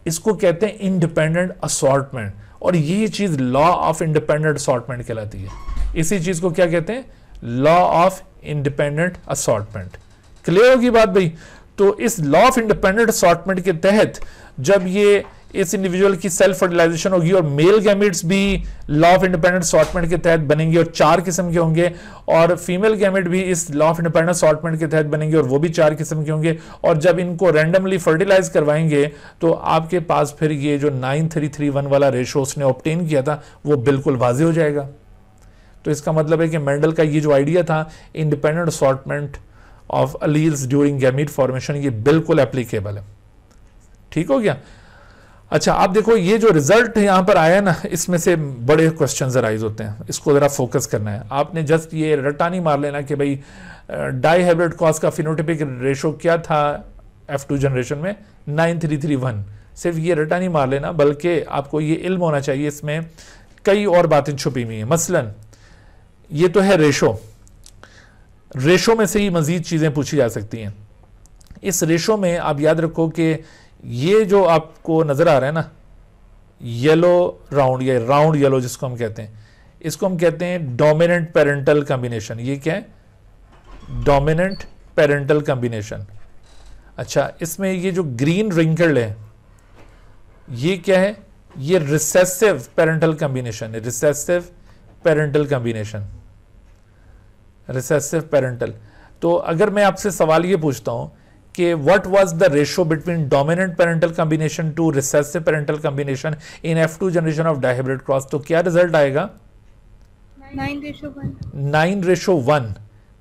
इसको कहते हैं इंडिपेंडेंट असॉर्टमेंट, और ये चीज लॉ ऑफ इंडिपेंडेंट असॉर्टमेंट कहलाती है। इसी चीज को क्या कहते हैं, law of independent assortment. Clear होगी बात भाई। तो इस लॉ ऑफ इंडिपेंडेंट असॉर्टमेंट के तहत जब ये इस इंडिविजुअल की सेल्फ फर्टिलाइजेशन होगी और मेल गैमेट्स भी लॉ ऑफ इंडिपेंडेंट असॉर्टमेंट के तहत बनेंगे और 4 किस्म के होंगे, और फीमेल गैमेट भी इस लॉ ऑफ इंडिपेंडेंट असॉर्टमेंट के तहत बनेंगे और वो भी 4 किस्म के होंगे। और जब इनको रैंडमली फर्टिलाइज करवाएंगे तो आपके पास फिर ये जो 9331 वाला रेशो उसने ऑब्टेन किया था वो बिल्कुल वाज़े हो जाएगा। तो इसका मतलब है कि मेंडल का ये जो आइडिया था independent assortment of alleles during gamete formation, ये बिल्कुल एप्लीकेबल है। ठीक हो गया। अच्छा, आप देखो ये जो रिजल्ट यहां पर आया ना, इसमें से बड़े क्वेश्चंस अराइज होते हैं, इसको जरा फोकस करना है आपने। जस्ट ये रटा नहीं मार लेना कि भाई डाईहाइब्रिड क्रॉस का फिनोटाइपिक रेशो क्या था F2 जनरेशन में 9331, सिर्फ ये रटा नहीं मार लेना, बल्कि आपको ये इल्म होना चाहिए इसमें कई और बातें छुपी हुई हैं। मसलन ये तो है रेशो में से ही मजीद चीजें पूछी जा सकती हैं। इस रेशो में आप याद रखो कि ये जो आपको नजर आ रहा है ना, येलो राउंड या राउंड येलो जिसको हम कहते हैं, इसको हम कहते हैं डोमिनेंट पेरेंटल कॉम्बिनेशन। ये क्या है, डोमिनेंट पेरेंटल कॉम्बिनेशन। अच्छा, इसमें ये जो ग्रीन रिंकल है ये क्या है, ये रिसेसिव पेरेंटल कॉम्बिनेशन है। Recessive parental combination, recessive parental. तो अगर मैं आपसे सवाल ये पूछता हूं कि what was the ratio between dominant parental combination to recessive parental combination in F2 generation of dihybrid cross, तो क्या रिजल्ट आएगा, 9:1।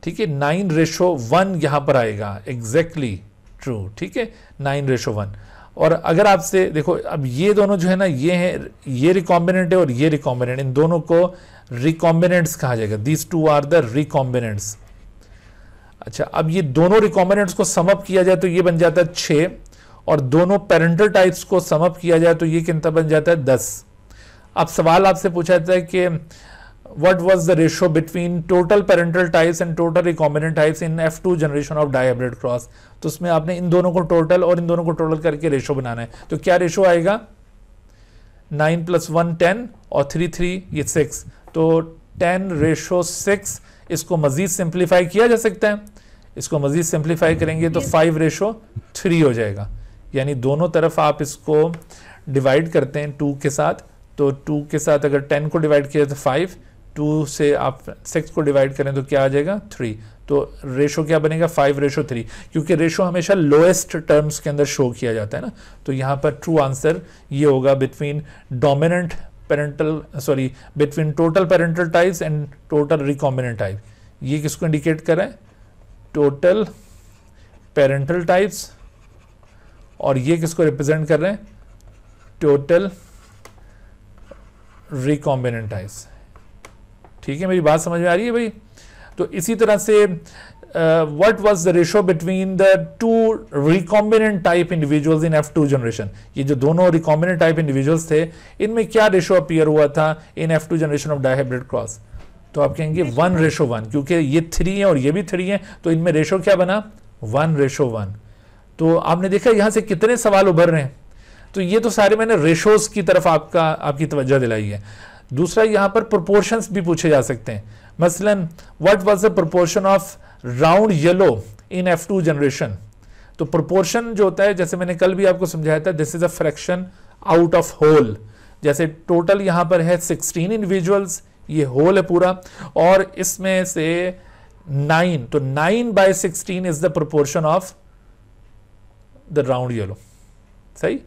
ठीक है, 9:1 यहां पर आएगा, एग्जैक्टली ट्रू। ठीक है, 9:1। और अगर आपसे देखो, अब ये दोनों जो है ना, ये है, ये रिकॉम्बिनेंट है और ये रिकॉम्बिनेंट, इन दोनों को रिकॉम्बिनेंट्स कहा जाएगा। These two are the recombinants. अच्छा, अब ये दोनों रिकॉम्बिनेंट्स को समअप किया जाए तो ये बन जाता है 6, और दोनों पेरेंटल टाइप्स को समअप किया जाए तो ये कितना बन जाता है 10। अब सवाल आपसे पूछा जाता है कि what was the ratio between total parental types and total recombinant types in F2 generation of dihybrid cross. तो उसमें आपने इन दोनों को टोटल और इन दोनों को टोटल करके रेशो बनाना है। तो क्या रेशो आएगा, 9 + 1 10 और 3 3 ये 6, तो 10:6। इसको मजीद सिंप्लीफाई किया जा सकता है, इसको मजीद सिंप्लीफाई करेंगे तो 5:3 हो जाएगा। यानी दोनों तरफ आप इसको डिवाइड करते हैं 2 के साथ, तो 2 के साथ अगर 10 को डिवाइड किया तो 5, 2 से आप 6 को डिवाइड करें तो क्या आ जाएगा 3। तो रेशो क्या बनेगा 5:3, क्योंकि रेशो हमेशा लोएस्ट टर्म्स के अंदर शो किया जाता है ना। तो यहाँ पर ट्रू आंसर ये होगा between dominant between total parental types and total recombinant type. ये किसको इंडिकेट कर रहा है? टोटल पेरेंटल टाइप्स, और ये किसको रिप्रेजेंट कर रहे हैं? Total recombinant types. ठीक है, मेरी बात समझ में आ रही है भाई? तो इसी तरह से what was the ratio between the two recombinant type individuals in F2 generation? ये जो दोनों recombinant type individuals थे, इनमें क्या रेशो अपीयर हुआ था in F2 generation of dihybrid cross? तो आप कहेंगे 1:1, क्योंकि ये 3 है और ये भी 3 है, तो इनमें रेशो क्या बना? 1:1। तो आपने देखा यहां से कितने सवाल उभर रहे हैं। तो ये तो सारे मैंने रेशोज की तरफ आपकी तवज्जो दिलाई है। दूसरा, यहां पर प्रोपोर्शंस भी पूछे जा सकते हैं। मसलन what was the proportion of round yellow in F2 generation? तो प्रोपोर्शन जो होता है, जैसे मैंने कल भी आपको समझाया था, this is a fraction out of whole. जैसे टोटल यहां पर है 16 इंडिविजुअल्स, ये होल है पूरा, और इसमें से 9, तो 9/16 is the proportion of the round yellow, सही।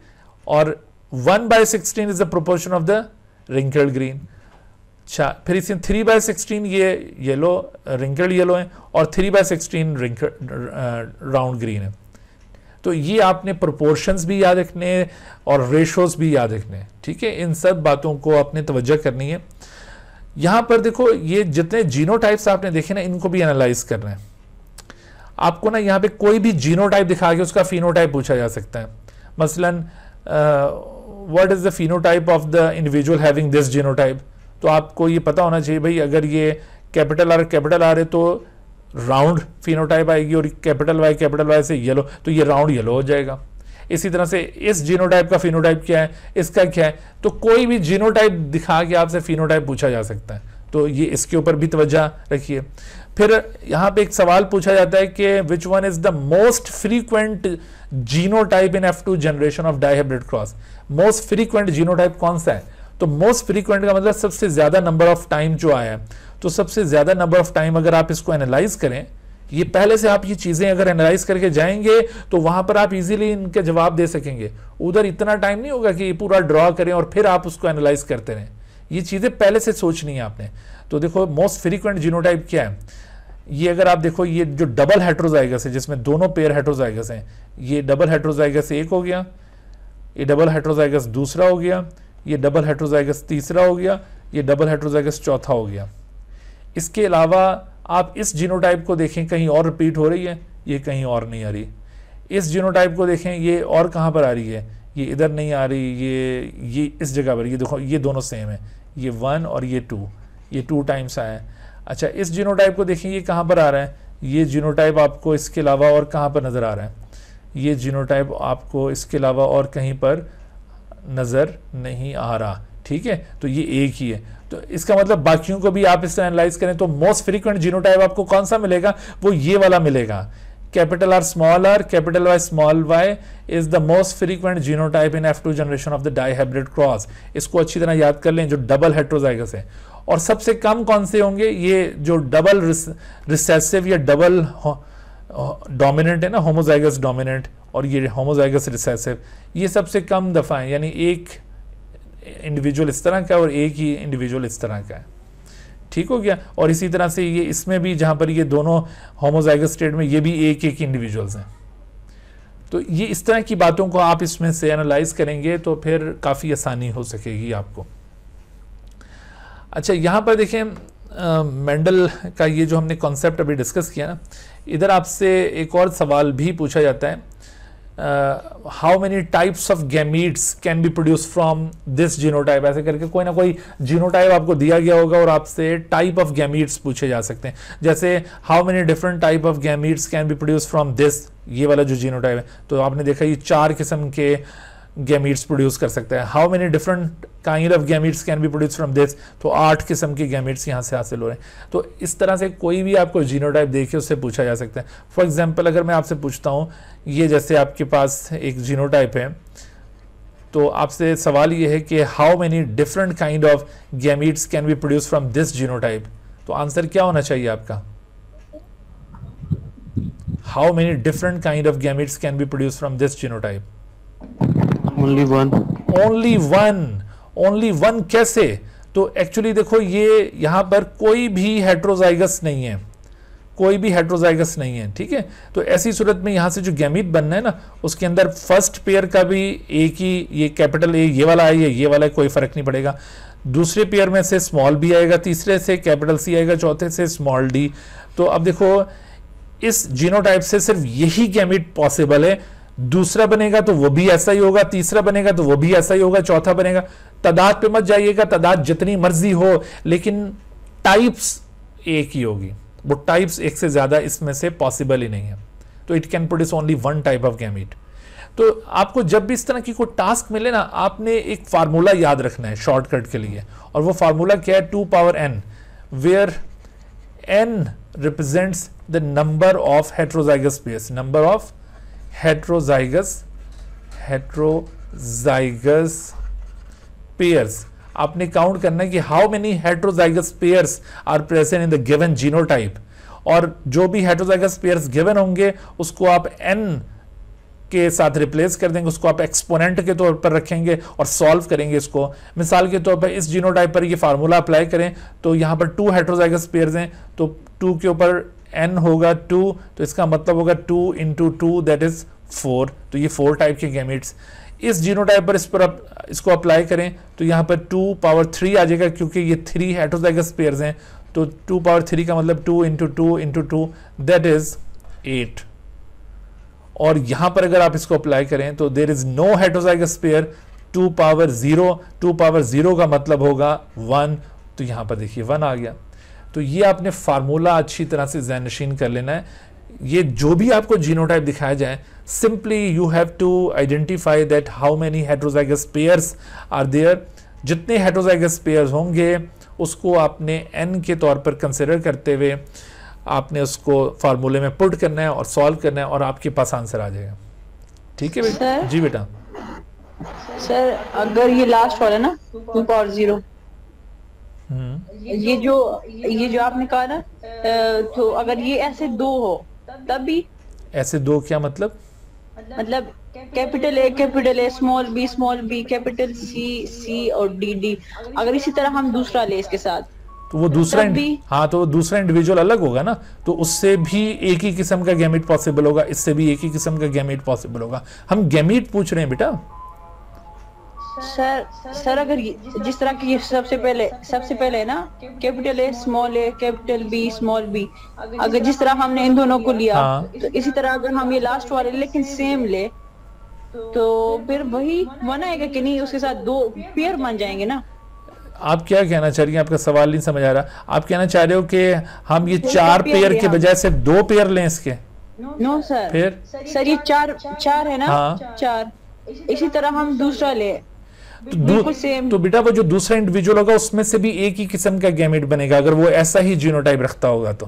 और 1/16 is the proportion of the wrinkled green. अच्छा, फिर इसी 3/16 ये येलो, रिंकल्ड येलो है, और 3/16 राउंड ग्रीन है। तो ये आपने प्रोपोर्शंस भी याद रखने और रेशोज भी याद रखने। ठीक है, इन सब बातों को आपने तवज्जो करनी है। यहां पर देखो, ये जितने जीनोटाइप्स आपने देखे ना, इनको भी एनालाइज कर रहे हैं। आपको ना यहाँ पे कोई भी जीनोटाइप दिखा के उसका फिनोटाइप पूछा जा सकता है। मसलन what is the phenotype of the individual having this genotype? तो आपको ये पता होना चाहिए भाई, अगर ये कैपिटल आर है तो राउंड फिनोटाइप आएगी, और कैपिटल वाई से येलो, तो ये राउंड येलो हो जाएगा। इसी तरह से इस जीनोटाइप का फिनोटाइप क्या है, इसका क्या है, तो कोई भी जीनोटाइप दिखा के आपसे फिनोटाइप पूछा जा सकता है। तो ये इसके ऊपर भी तवज्जो रखिए। फिर यहाँ पे एक सवाल पूछा जाता है कि which one is the most frequent genotype in F2 generation of dihybrid cross? Most frequent genotype कौन सा है? तो मोस्ट फ्रीक्वेंट का मतलब सबसे ज्यादा नंबर ऑफ टाइम जो आया है। तो सबसे ज्यादा नंबर ऑफ टाइम अगर आप इसको एनालाइज करें, ये पहले से आप ये चीजें अगर एनालाइज करके जाएंगे तो वहां पर आप इजीली इनके जवाब दे सकेंगे। उधर इतना टाइम नहीं होगा कि ये पूरा ड्रॉ करें और फिर आप उसको एनालाइज करते रहें। ये चीजें पहले से सोचनी है आपने। तो देखो, मोस्ट फ्रीक्वेंट जीनोटाइप क्या है? ये अगर आप देखो, ये जो डबल हेट्रोजाइगस है, जिसमें दोनों पेयर हेट्रोजाइगस हैं, ये डबल हेट्रोजाइगस एक हो गया, ये डबल हेट्रोजाइगस दूसरा हो गया, ये डबल हेट्रोजाइगस तीसरा हो गया, ये डबल हेट्रोजाइगस चौथा हो गया। इसके अलावा आप इस जीनोटाइप को देखें, कहीं और रिपीट हो रही है, ये कहीं और नहीं आ रही। इस जीनोटाइप को देखें, ये और कहाँ पर आ रही है, ये इधर नहीं आ रही, ये इस जगह पर। ये देखो, ये दोनों सेम है, ये 1 और ये 2, ये 2 टाइम्स आया है। अच्छा, इस जीनोटाइप को देखें, ये कहाँ पर आ रहा है, ये जीनोटाइप आपको इसके अलावा और कहाँ पर नजर आ रहा है, ये जीनोटाइप आपको इसके अलावा और कहीं पर नजर नहीं आ रहा। ठीक है, तो ये एक ही है। तो इसका मतलब बाकियों को भी आप इससे एनालाइज करें तो मोस्ट फ्रीक्वेंट जीनोटाइप आपको कौन सा मिलेगा? वो ये वाला मिलेगा। Capital R small r, capital Y small y is the most frequent genotype in F2 generation of the dihybrid cross. इसको अच्छी तरह याद कर लें, जो डबल हेट्रोजाइगस है। और सबसे कम कौन से होंगे? ये जो डबल रिसेसिव या डबल डोमिनेंट है ना, होमोजाइगस डोमिनेंट और ये होमोजाइगस रिसेसिव, ये सबसे कम दफा है। यानी एक इंडिविजुअल इस तरह का और एक ही इंडिविजुअल इस तरह का है। ठीक हो गया। और इसी तरह से ये इसमें भी, जहां पर ये दोनों होमोजाइगस स्टेट में, ये भी एक एक इंडिविजुअल्स हैं। तो ये इस तरह की बातों को आप इसमें से एनालाइज करेंगे तो फिर काफ़ी आसानी हो सकेगी आपको। अच्छा, यहाँ पर देखें, मेंडल का ये जो हमने कॉन्सेप्ट अभी डिस्कस किया ना, इधर आपसे एक और सवाल भी पूछा जाता है, how many types of gametes can be produce from this genotype. ऐसे करके कोई ना कोई जीनोटाइप आपको दिया गया होगा और आपसे टाइप ऑफ गैमीट्स पूछे जा सकते हैं। जैसे how many different type of gametes can be produce from this, ये वाला जो जीनोटाइप है, तो आपने देखा ये 4 किस्म के गैमीट्स प्रोड्यूस कर सकता है। How many different kind of gametes can be produce from this, तो 8 किस्म के गैमीट्स यहाँ से हासिल हो रहे हैं। तो इस तरह से कोई भी आपको जीनोटाइप देखे उससे पूछा जा सकता है। फॉर एग्जांपल, अगर मैं आपसे पूछता हूँ, ये जैसे आपके पास एक जीनोटाइप है, तो आपसे सवाल ये है कि how many different kind of gametes can be produce from this genotype, तो आंसर क्या होना चाहिए आपका? How many different kind of gametes can be produce from this genotype? Only one. Only one. Only one कैसे? तो actually देखो ये यहां पर कोई भी हेट्रोजाइगस नहीं है, कोई भी हेट्रोजाइगस नहीं है, ठीक है। तो ऐसी सूरत में यहां से जो गैमीट बनना है ना, उसके अंदर फर्स्ट पेयर का भी एक ही, ये कैपिटल ए ये वाला है, ये वाला है, कोई फर्क नहीं पड़ेगा। दूसरे पेयर में से स्मॉल बी आएगा, तीसरे से कैपिटल सी आएगा, चौथे से स्मॉल डी। तो अब देखो इस जीनोटाइप से सिर्फ यही गैमीट पॉसिबल है। दूसरा बनेगा तो वो भी ऐसा ही होगा, तीसरा बनेगा तो वो भी ऐसा ही होगा, चौथा बनेगा। तादाद पे मत जाइएगा, तादाद जितनी मर्जी हो, लेकिन टाइप्स एक ही होगी। वो टाइप्स एक से ज्यादा इसमें से पॉसिबल ही नहीं है। तो it can produce only one type of gamete. तो आपको जब भी इस तरह की कोई टास्क मिले ना, आपने एक फार्मूला याद रखना है शॉर्टकट के लिए, और वो फार्मूला क्या है? 2 power n, where n represents the number of heterozygous pairs, number of heterozygous pairs. आपने काउंट करना है कि how many heterozygous pairs are present in the given genotype, और जो भी हेट्रोजाइगस पेयर्स गिवन होंगे उसको आप n के साथ रिप्लेस कर देंगे, उसको आप एक्सपोनेंट के तौर पर रखेंगे और सॉल्व करेंगे इसको। मिसाल के तौर पर इस जीनोटाइप पर ये फार्मूला अप्लाई करें तो यहां पर 2 हेट्रोजाइगस पेयर्स हैं, तो 2 के ऊपर n होगा 2, तो इसका मतलब होगा 2 × 2 दैट इज 4। तो ये 4 टाइप के गैमीट्स इस जीनोटाइप पर इसको अप्लाई करें तो यहां पर 2 पावर 3 आ जाएगा, क्योंकि ये 3 हेट्रोजाइगस पेयर्स हैं। तो 2 पावर 3 का मतलब 2 × 2 × 2 दैट इज 8। और यहां पर अगर आप इसको अप्लाई करें तो there is no heterozygous pair 2 power 0, 2 power 0 का मतलब होगा 1। तो यहां पर देखिए 1 आ गया। तो ये आपने फार्मूला अच्छी तरह से ज़हननशीन कर लेना है। ये जो भी आपको जीनोटाइप दिखाया जाए, simply you have to identify that how many heterozygous pairs are there. जितने हेट्रोजाइगस पेयर्स होंगे उसको आपने n के तौर पर कंसिडर करते हुए आपने उसको फार्मूले में पुट करना है और सॉल्व करना है, और आपके पास आंसर आ जाएगा। ठीक है बेटा? जी बेटा। सर अगर ये लास्ट वाला ना 2 पावर 0, ये जो आपने कहा ना, तो अगर ये ऐसे 2 हो तब भी? ऐसे 2 क्या मतलब? मतलब capital A small B capital C और डी, अगर इसी तरह हम दूसरा ले इसके साथ, तो वो दूसरा हाँ, तो वो दूसरा इंडिविजुअल अलग होगा ना, तो उससे भी एक ही किस्म का गैमीट पॉसिबल होगा, इससे भी एक ही किस्म का गैमीट पॉसिबल होगा। हम गैमीट पूछ रहे हैं बेटा। सर अगर जिस तरह की सबसे पहले ना capital A capital B small B, अगर जिस तरह हमने इन दोनों को लिया, हाँ। तो इसी तरह अगर हम ये लास्ट वाले लेकिन सेम ले तो फिर वही बन आएगा कि नहीं? उसके साथ 2 पेयर बन जाएंगे ना? आप क्या कहना चाह रही हैं? आपका सवाल नहीं समझ आ रहा। आप कहना चाह रहे हो कि हम ये 4 पेयर के बजाय सिर्फ 2 पेयर लें इसके? No sir. फिर सर ये 4 है ना, हाँ। 4 इसी तरह हम दूसरा ले तो बेटा वो जो दूसरा इंडिविजुअल होगा उसमें से भी एक ही किस्म का गैमेट बनेगा, अगर वो ऐसा ही जीनोटाइप रखता होगा तो।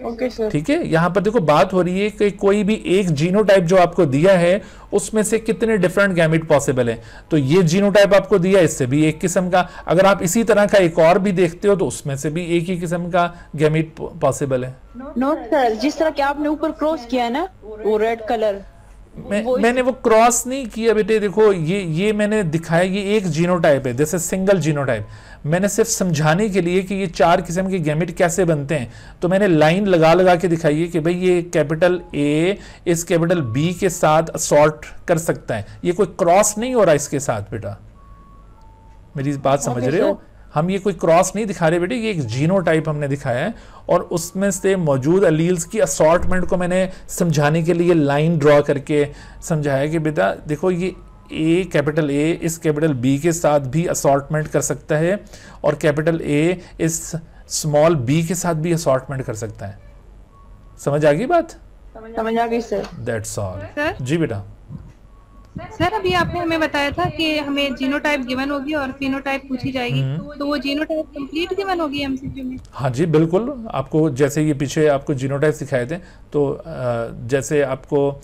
Okay sir. ठीक है, यहां पर देखो बात हो रही है कि कोई भी एक जीनोटाइप जो आपको दिया है उसमें से कितने डिफरेंट गैमेट पॉसिबल है। तो ये जीनोटाइप आपको दिया, इससे भी एक किस्म का, अगर आप इसी तरह का एक और भी देखते हो तो उसमें से भी एक ही किस्म का गैमेट पॉसिबल है। नो सर, जिस तरह के आपने ऊपर क्रॉस किया है ना वो रेड कलर, मैंने वो क्रॉस नहीं किया बेटे। देखो ये मैंने दिखाया, ये एक जीनोटाइप है, जैसे सिंगल जीनोटाइप। मैंने सिर्फ समझाने के लिए कि ये 4 किस्म के गैमेट कैसे बनते हैं तो मैंने लाइन लगा के दिखाई है कि भाई ये कैपिटल ए इस कैपिटल बी के साथ असॉर्ट कर सकता है। ये कोई क्रॉस नहीं हो रहा इसके साथ बेटा, मेरी बात समझ रहे हो? हम ये कोई क्रॉस नहीं दिखा रहे बेटे, ये एक जीनोटाइप हमने दिखाया है और उसमें से मौजूद अलील्स की असॉर्टमेंट को मैंने समझाने के लिए लाइन ड्रॉ करके समझाया कि बेटा देखो ये ए कैपिटल ए इस कैपिटल बी के साथ भी असॉर्टमेंट कर सकता है और कैपिटल ए इस स्मॉल बी के साथ भी असॉर्टमेंट कर सकता है। समझ आ गई बात? समझ आ गई सर। That's all. जी बेटा। सर अभी आपने हमें बताया था कि हमें जीनोटाइप गिवन होगी और फिनोटाइप पूछी जाएगी, तो वो जीनोटाइप कंप्लीट गिवन होगी एमसीक्यू में? हाँ जी बिल्कुल। आपको जैसे ये पीछे आपको जीनोटाइप सिखाए थे, तो जैसे आपको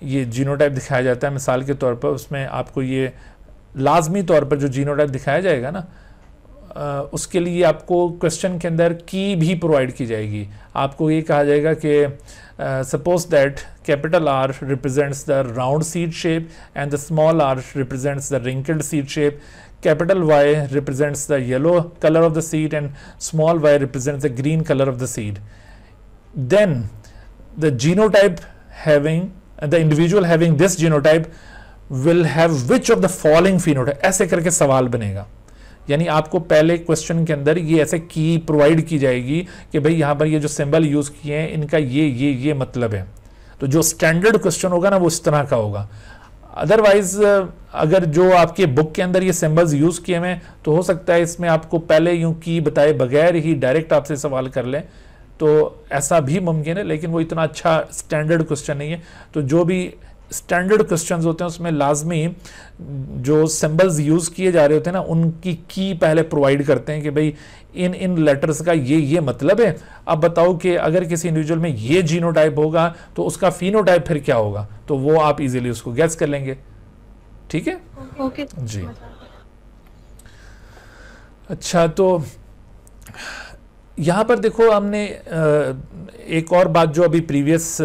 ये जीनोटाइप दिखाया जाता है मिसाल के तौर पर, उसमें आपको ये लाजमी तौर पर जो जीनोटाइप दिखाया जाएगा ना, उसके लिए आपको क्वेश्चन के अंदर की भी प्रोवाइड की जाएगी। आपको ये कहा जाएगा कि suppose that capital R represents the round seed shape and the small R represents the wrinkled seed shape, capital Y represents the yellow color of the seed and small y represents the green color of the seed. Then the genotype having the individual having this genotype will have which of the following phenotype, ऐसे करके सवाल बनेगा। यानी आपको पहले question के अंदर ये ऐसे की प्रोवाइड की जाएगी कि भाई यहाँ पर ये जो सिंबल यूज किए हैं इनका ये मतलब है। तो जो स्टैंडर्ड क्वेश्चन होगा ना वो इस तरह का होगा। अदरवाइज अगर जो आपके बुक के अंदर ये सिंबल्स यूज किए हुए तो हो सकता है इसमें आपको पहले यूं की बताए बगैर ही डायरेक्ट आपसे सवाल कर लें, तो ऐसा भी मुमकिन है, लेकिन वो इतना अच्छा स्टैंडर्ड क्वेश्चन नहीं है। तो जो भी स्टैंडर्ड क्वेश्चंस होते हैं उसमें लाजमी जो सिंबल्स यूज किए जा रहे होते हैं ना उनकी की पहले प्रोवाइड करते हैं कि भाई इन लेटर्स का ये मतलब है। अब बताओ कि अगर किसी इंडिविजुअल में ये जीनोटाइप होगा तो उसका फिनोटाइप फिर क्या होगा, तो वो आप इजीली उसको गैस कर लेंगे। ठीक है ओके जी। अच्छा, तो यहाँ पर देखो हमने एक और बात जो अभी प्रीवियस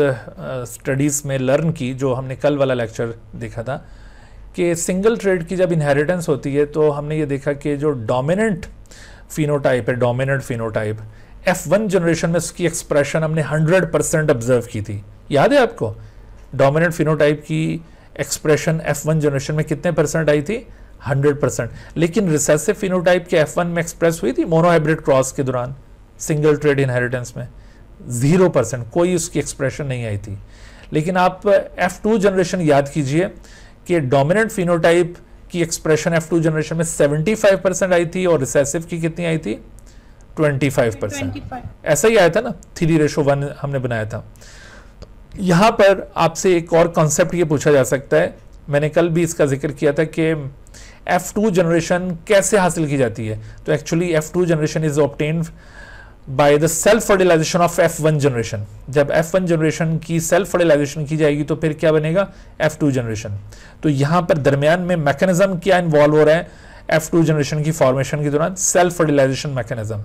स्टडीज में लर्न की, जो हमने कल वाला लेक्चर देखा था कि सिंगल ट्रेड की जब इनहेरिटेंस होती है तो हमने ये देखा कि जो डोमिनेंट फिनोटाइप है, डोमिनेंट फिनोटाइप F1 जनरेशन में उसकी एक्सप्रेशन हमने 100% ऑब्जर्व की थी। याद है आपको डोमिनेंट फिनोटाइप की एक्सप्रेशन F1 जनरेशन में कितने परसेंट आई थी? 100%। लेकिन रिसेसिव फिनोटाइप के F1 में एक्सप्रेस हुई थी मोनोहाइब्रिड क्रॉस के दौरान सिंगल ट्रेड इनहेरिटेंस में 0%, कोई उसकी एक्सप्रेशन नहीं आई थी। लेकिन आप F2 जनरेशन याद कीजिए कि डोमिनेंट फिनोटाइप की एक्सप्रेशन F2 जनरेशन में 75% आई थी और रिसेसिव की कितनी आई थी? 25%। ऐसा ही आया था ना, 3:1 हमने बनाया था। यहां पर आपसे एक और कॉन्सेप्ट ये पूछा जा सकता है, मैंने कल भी इसका जिक्र किया था कि F2 जनरेशन कैसे हासिल की जाती है। तो actually F2 generation is obtained by the self fertilization of F1 generation. जब F1 जनरेशन की सेल्फ फर्टिलाइजेशन की जाएगी तो फिर क्या बनेगा? F2 generation. तो यहां पर दरमियान में मैकेनिज्म क्या इन्वॉल्व हो रहा है F2 जनरेशन की फॉर्मेशन के दौरान? Self fertilization mechanism.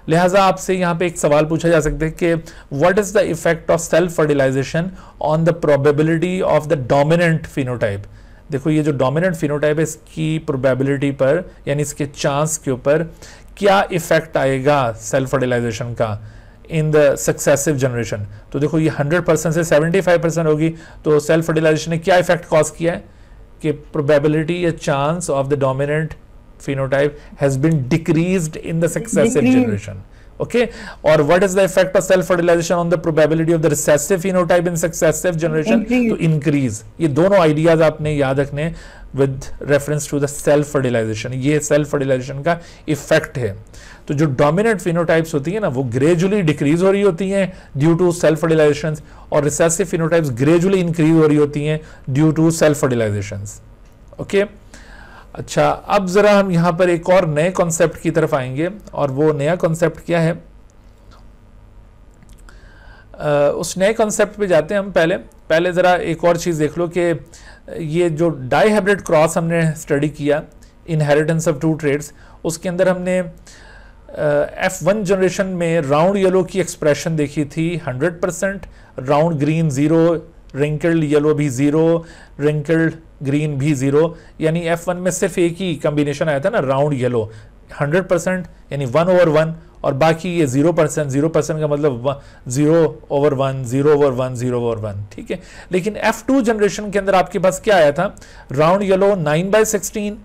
लिहाजा आपसे यहाँ पे एक सवाल पूछा जा सकता है कि what is the effect of self fertilization on the probability of the dominant phenotype. देखो ये जो डोमिनेंट फिनोटाइप है इसकी प्रोबेबिलिटी पर यानी इसके चांस के ऊपर क्या इफेक्ट आएगा सेल्फ फर्टिलाइजेशन का इन द सक्सेसिव जनरेशन। तो देखो ये 100% से 75% होगी, तो सेल्फ फर्टिलाइजेशन ने क्या इफेक्ट कॉज किया है कि प्रोबेबिलिटी या chance of the dominant phenotype has been decreased in the successive generation. Okay, or what is the effect of self fertilization on the probability of the recessive phenotype in successive generation? To increase. ये दोनों ideas आपने याद रखने with reference to the self fertilization। ये self fertilization का effect है। तो जो डोमिनेंट फिनोटाइप्स होती है ना वो ग्रेजुअली डिक्रीज हो रही होती हैं ड्यू टू सेल्फ फर्टिलाइजेशन, और रिसेसिव फिनोटाइप्स ग्रेजुअली इंक्रीज हो रही होती हैं due to self fertilization. Okay, अच्छा, अब जरा हम यहां पर एक और नए कॉन्सेप्ट की तरफ आएंगे, और वो नया कॉन्सेप्ट क्या है? उस नए कॉन्सेप्ट पे जाते हैं हम। पहले जरा एक और चीज देख लो कि ये जो डाई हाइब्रिड क्रॉस हमने स्टडी किया इनहेरिटेंस ऑफ 2 ट्रेड्स, उसके अंदर हमने F1 जनरेशन में राउंड येलो की एक्सप्रेशन देखी थी 100%, राउंड ग्रीन 0, रिंकल्ड येलो भी 0, रिंकल्ड ग्रीन भी 0, यानी F1 में सिर्फ एक ही कॉम्बिनेशन आया था ना राउंड येलो 100% यानी 1/1, और बाकी ये 0%। 0% का मतलब 0/1, 0/1, 0/1। ठीक है, लेकिन F2 जनरेशन के अंदर आपके पास क्या आया था? Round yellow 9/16,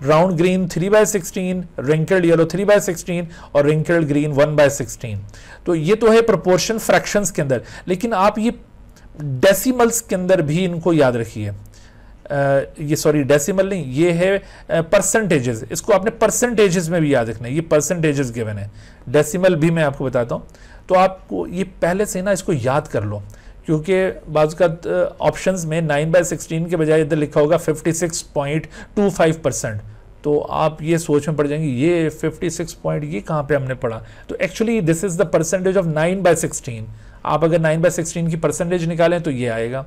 round green 3/16, wrinkled yellow 3/16 और रिंकल्ड ग्रीन 1/16। तो ये तो है प्रोपोर्शन फ्रैक्शंस के अंदर, लेकिन आप ये डेसिमल्स के अंदर भी इनको याद रखिए। ये सॉरी डेसिमल नहीं, ये है परसेंटेजेस। इसको आपने परसेंटेजेस में भी याद रखना है, ये परसेंटेजेस गिवन है। डेसिमल भी मैं आपको बताता हूँ, तो आपको ये पहले से ना इसको याद कर लो, क्योंकि बाजू का ऑप्शंस में 9/16 के बजाय इधर लिखा होगा 56.25%। तो आप ये सोच में पड़ जाएंगे ये 56 पॉइंट ये कहाँ पे हमने पढ़ा। तो actually this is the percentage of 9/16। आप अगर 9/16 की परसेंटेज निकालें तो ये आएगा।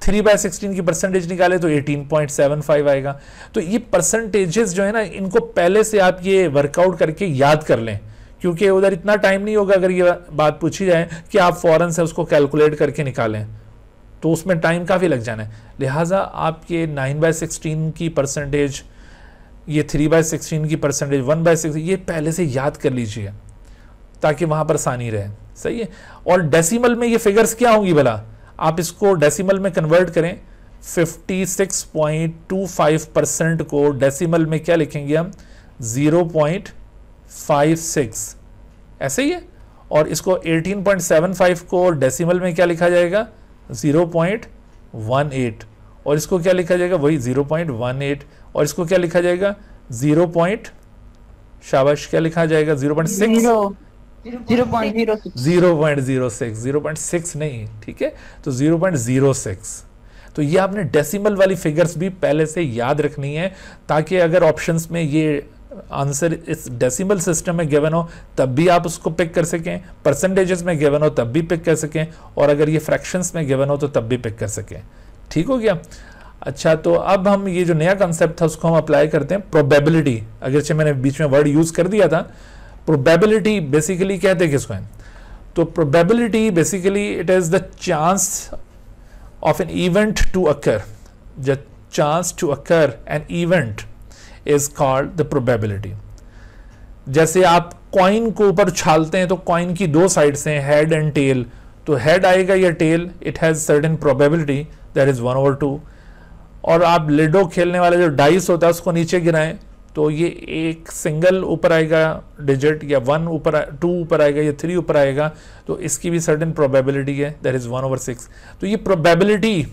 3/16 की परसेंटेज निकाले तो 18.75 आएगा। तो ये परसेंटेजेस जो है ना, इनको पहले से आप ये वर्कआउट करके याद कर लें, क्योंकि उधर इतना टाइम नहीं होगा अगर ये बात पूछी जाए कि आप फौरन से उसको कैलकुलेट करके निकालें, तो उसमें टाइम काफ़ी लग जाना है। लिहाजा आप ये 9/16 की परसेंटेज, ये 3/16 की परसेंटेज, 1/16, ये पहले से याद कर लीजिए ताकि वहाँ पर आसानी रहे। सही है। और डेसिमल में ये फिगर्स क्या होंगी भला, आप इसको डेसिमल में कन्वर्ट करें। 56.25% को डेसिमल में क्या लिखेंगे हम, 0.56, ऐसे ही है। और इसको 18.75 को डेसिमल में क्या लिखा जाएगा, 0.18, और इसको क्या लिखा जाएगा, वही 0.18, और इसको क्या लिखा जाएगा, 0. शाबाश, क्या लिखा जाएगा, 0.6, 0.06 नहीं, ठीक है, तो 0.06। तो ये आपने डेसिमल वाली फिगर्स भी पहले से याद रखनी है, ताकि अगर ऑप्शंस में ये आंसर इस डेसिमल सिस्टम में गिवन हो तब भी आप उसको पिक कर सकें, परसेंटेजेस में गिवन हो तब भी पिक कर सकें, और अगर ये फ्रैक्शंस में गिवन हो तो तब भी पिक कर सकें। ठीक हो गया। अच्छा, तो अब हम ये जो नया कंसेप्ट था उसको हम अप्लाई करते हैं, प्रोबेबिलिटी। अगरचे मैंने बीच में वर्ड यूज कर दिया था, प्रोबेबिलिटी बेसिकली कहते हैं किसको है, तो probability basically it is the chance of an event to occur, the chance to occur an event is called the probability. जैसे आप कॉइन को ऊपर उछालते हैं तो कॉइन की दो साइड्स हैं, हेड एंड टेल, तो हेड आएगा या tail, it has certain probability, that is 1/2। और आप लिडो खेलने वाले जो डाइस होता है उसको नीचे गिराएं तो ये एक सिंगल ऊपर आएगा डिजिट, या 1 ऊपर, 2 ऊपर आएगा, या 3 ऊपर आएगा, तो इसकी भी सर्टेन प्रोबेबिलिटी है, दैट इज 1/6। तो ये प्रोबेबिलिटी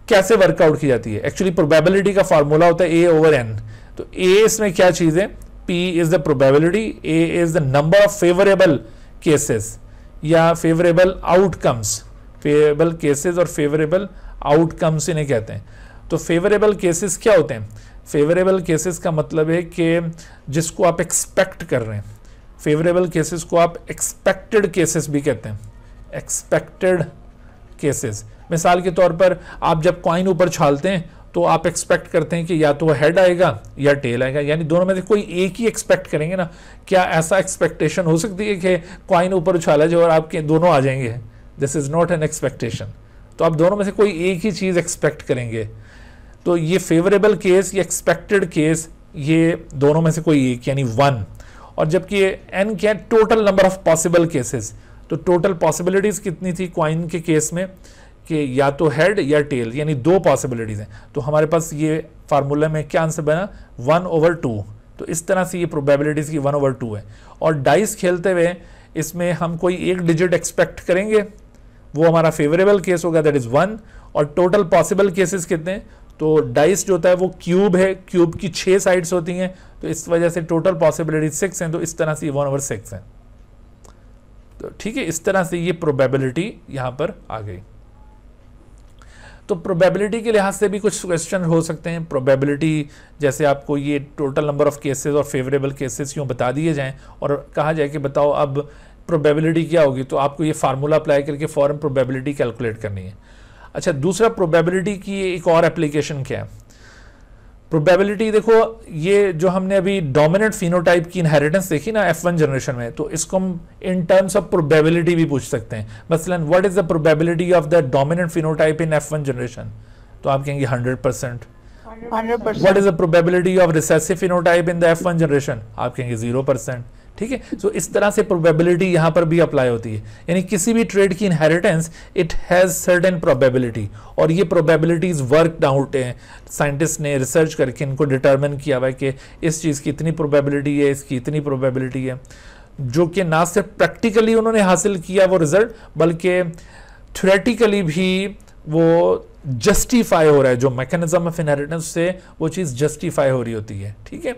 कैसे वर्कआउट की जाती है, एक्चुअली प्रोबेबिलिटी का फार्मूला होता है A/n। तो A इसमें क्या चीज है, P is the probability, A is the number of favourable cases या फेवरेबल आउटकम्स, फेवरेबल केसेस और फेवरेबल आउटकम्स इन्हें कहते हैं। तो फेवरेबल केसेस क्या होते हैं, फेवरेबल केसेस का मतलब है कि जिसको आप एक्सपेक्ट कर रहे हैं, फेवरेबल केसेस को आप एक्सपेक्टेड केसेस भी कहते हैं, एक्सपेक्टेड केसेस। मिसाल के तौर पर आप जब कॉइन ऊपर छालते हैं तो आप एक्सपेक्ट करते हैं कि या तो हेड आएगा या टेल आएगा, यानी दोनों में से कोई एक ही एक्सपेक्ट करेंगे ना। क्या ऐसा एक्सपेक्टेशन हो सकती है कि कॉइन ऊपर उछाला जाए और आपके दोनों आ जाएंगे, this is not an expectation. तो आप दोनों में से कोई एक ही चीज एक्सपेक्ट करेंगे। तो ये फेवरेबल केस या एक्सपेक्टेड केस, ये दोनों में से कोई एक, यानी 1। और जबकि n क्या है, total number of possible cases. तो टोटल पॉसिबिलिटीज कितनी थी कॉइन के केस में, कि या तो हेड या टेल, यानी 2 पॉसिबिलिटीज हैं। तो हमारे पास ये फार्मूला में क्या आंसर बना, 1/2। तो इस तरह से ये प्रोबेबिलिटीज की 1/2 है। और डाइस खेलते हुए इसमें हम कोई एक डिजिट एक्सपेक्ट करेंगे, वो हमारा फेवरेबल केस होगा, दैट इज 1। और टोटल पॉसिबल केसेस कितने हैं, तो डाइस जो होता है वो क्यूब है, क्यूब की 6 साइड्स होती हैं, तो इस वजह से टोटल पॉसिबिलिटी 6 हैं, तो इस तरह से ये 1/6 है। तो ठीक है, इस तरह से ये प्रोबेबिलिटी यहां पर आ गई। तो प्रोबेबिलिटी के लिहाज से भी कुछ क्वेश्चन हो सकते हैं। प्रोबेबिलिटी जैसे आपको ये टोटल नंबर ऑफ केसेस और फेवरेबल केसेस यूँ बता दिए जाएं और कहा जाए कि बताओ अब प्रोबेबिलिटी क्या होगी, तो आपको ये फार्मूला अप्लाई करके फौरन प्रोबेबिलिटी कैलकुलेट करनी है। अच्छा, दूसरा प्रोबेबिलिटी की एक और एप्लीकेशन क्या है, प्रोबेबिलिटी देखो, ये जो हमने अभी डोमिनेंट फिनोटाइप की इनहेरिटेंस देखी ना F1 जनरेशन में, तो इसको हम इन टर्म्स ऑफ प्रोबेबिलिटी भी पूछ सकते हैं। मसलन what is the probability of the dominant phenotype in F1 generation, तो आप कहेंगे 100%। What is the probability of recessive phenotype in the F1 generation, आप कहेंगे 0%। ठीक है, तो इस तरह से प्रोबेबिलिटी यहां पर भी अप्लाई होती है, यानी किसी भी ट्रेड की inheritance it has certain probability, और ये प्रोबेबिलिटीज वर्कड आउट है, साइंटिस्ट ने रिसर्च करके इनको डिटरमिन किया हुआ है कि इस चीज़ की इतनी प्रोबेबिलिटी है, इसकी इतनी प्रोबेबिलिटी है, जो कि ना सिर्फ प्रैक्टिकली उन्होंने हासिल किया वो रिजल्ट, बल्कि थ्योरेटिकली भी वो जस्टिफाई हो रहा है, जो मैकेनिज्म ऑफ इनहेरिटेंस से वो चीज़ जस्टिफाई हो रही होती है। ठीक है,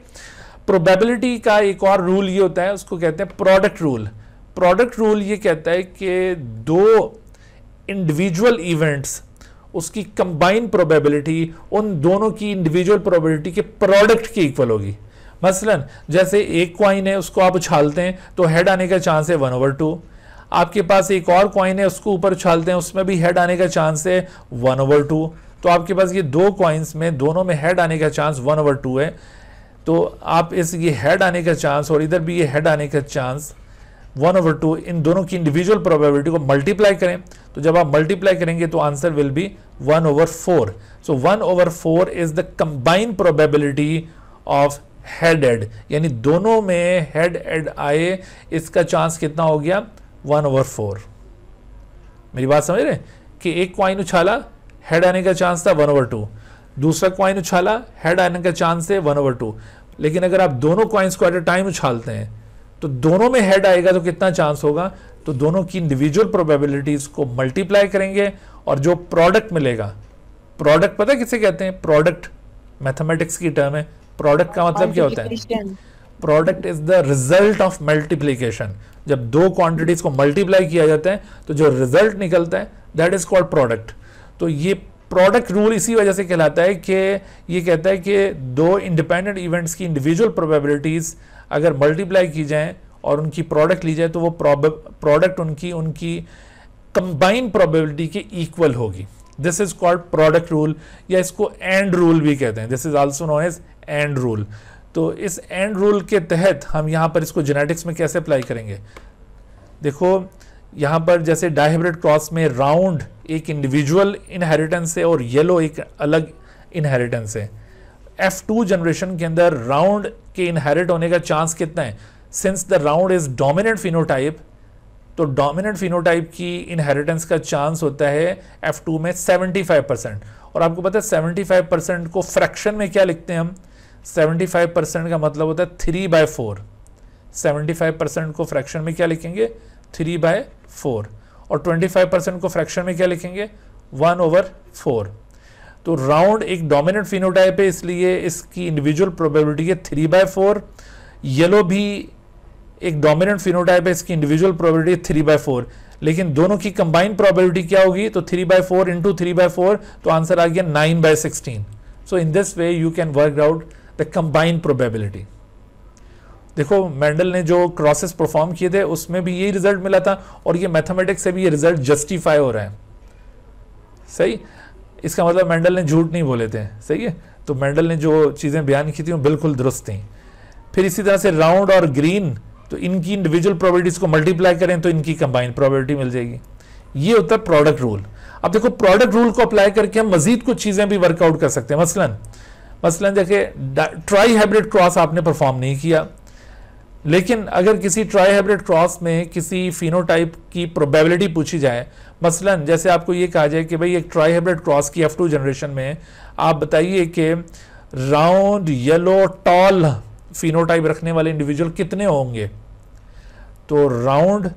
प्रोबेबिलिटी का एक और रूल ये होता है, उसको कहते हैं प्रोडक्ट रूल। प्रोडक्ट रूल ये कहता है कि 2 इंडिविजुअल इवेंट्स, उसकी कंबाइन प्रोबेबिलिटी उन दोनों की इंडिविजुअल प्रोबेबिलिटी के प्रोडक्ट की इक्वल होगी। मसलन जैसे एक कॉइन है, उसको आप उछालते हैं तो हेड आने का चांस है 1/2, आपके पास एक और कॉइन है, उसको ऊपर उछालते हैं, उसमें भी हेड आने का चांस है 1/2। तो आपके पास ये दो कॉइन्स में दोनों में हेड आने का चांस 1/2 है। तो आप इस ये हेड आने का चांस और इधर भी ये हेड आने का चांस 1/2, इन दोनों की इंडिविजुअल प्रोबेबिलिटी को मल्टीप्लाई करें। तो जब आप मल्टीप्लाई करेंगे तो answer will be 1/4। So 1/4 is the combined probability of head, यानी दोनों में हेड आए, इसका चांस कितना हो गया 1/4। मेरी बात समझ रहे कि एक कॉइन उछाला, हेड आने का चांस था 1/2, दूसरा कॉइन उछाला, हेड आने का चांस है 1/2। लेकिन अगर आप दोनों कॉइन्स को एट अ टाइम उछालते हैं तो दोनों में हेड आएगा तो कितना चांस होगा, तो दोनों की इंडिविजुअल प्रोबेबिलिटीज को मल्टीप्लाई करेंगे और जो प्रोडक्ट मिलेगा, प्रोडक्ट पता है किसे कहते हैं, प्रोडक्ट मैथमेटिक्स की टर्म है। प्रोडक्ट का मतलब क्या होता है, product is the result of multiplication. जब दो क्वांटिटीज को मल्टीप्लाई किया जाता है तो जो रिजल्ट निकलता है दैट इज कॉल्ड प्रोडक्ट। तो ये प्रोडक्ट रूल इसी वजह से कहलाता है कि ये कहता है कि दो इंडिपेंडेंट इवेंट्स की इंडिविजुअल प्रोबेबिलिटीज अगर मल्टीप्लाई की जाए और उनकी प्रोडक्ट ली जाए तो वो प्रोडक्ट उनकी कंबाइंड प्रोबेबिलिटी के इक्वल होगी। This is called product rule, या इसको एंड रूल भी कहते हैं। This is also known as and rule. तो इस एंड रूल के तहत हम यहाँ पर इसको जेनेटिक्स में कैसे अप्लाई करेंगे, देखो यहाँ पर जैसे डायहाइब्रिड क्रॉस में राउंड एक इंडिविजुअल इनहेरिटेंस है और येलो एक अलग इनहेरिटेंस है। F2 जनरेशन के अंदर राउंड के इनहेरिट होने का चांस कितना है, since the round is dominant phenotype, तो डोमिनेंट फिनोटाइप की इनहेरिटेंस का चांस होता है F2 में 75%। और आपको पता है 75% को फ्रैक्शन में क्या लिखते हैं हम, 75% का मतलब होता है 3/4। 75% को फ्रैक्शन में क्या लिखेंगे 3/4, और 25% को फ्रैक्शन में क्या लिखेंगे 1/4। तो राउंड एक डोमिनेंट फिनोटाइप है, इसलिए इसकी इंडिविजुअल प्रोबेबिलिटी है 3/4। येलो भी एक डोमिनेंट फिनोटाइप है, इसकी इंडिविजुअल प्रोबेबिलिटी 3/4, लेकिन दोनों की कंबाइंड प्रोबेबिलिटी क्या होगी, तो 3/4 इंटू 3/4, तो आंसर आ गया 9/16। So in this way you can work out the combined probability. देखो मेंडल ने जो क्रॉसेस परफॉर्म किए थे उसमें भी यही रिजल्ट मिला था, और ये मैथमेटिक्स से भी ये रिजल्ट जस्टिफाई हो रहा है। सही, इसका मतलब मेंडल ने झूठ नहीं बोले थे। सही है, तो मेंडल ने जो चीजें बयान की थी वो बिल्कुल दुरुस्त थी। फिर इसी तरह से राउंड और ग्रीन, तो इनकी इंडिविजुअल प्रोबेबिलिटीज को मल्टीप्लाई करें तो इनकी कंबाइंड प्रोबेबिलिटी मिल जाएगी। ये होता है प्रोडक्ट रूल। अब देखो प्रोडक्ट रूल को अप्लाई करके हम मजीद कुछ चीजें भी वर्कआउट कर सकते हैं। मसलन देखिए ट्राई हाइब्रिड क्रॉस आपने परफॉर्म नहीं किया, लेकिन अगर किसी ट्राई हाइब्रिड क्रॉस में किसी फिनोटाइप की प्रोबेबिलिटी पूछी जाए, मसलन जैसे आपको ये कहा जाए कि भाई एक ट्राई हाइब्रिड क्रॉस की F2 जनरेशन में आप बताइए कि राउंड येलो टॉल फिनोटाइप रखने वाले इंडिविजुअल कितने होंगे, तो राउंड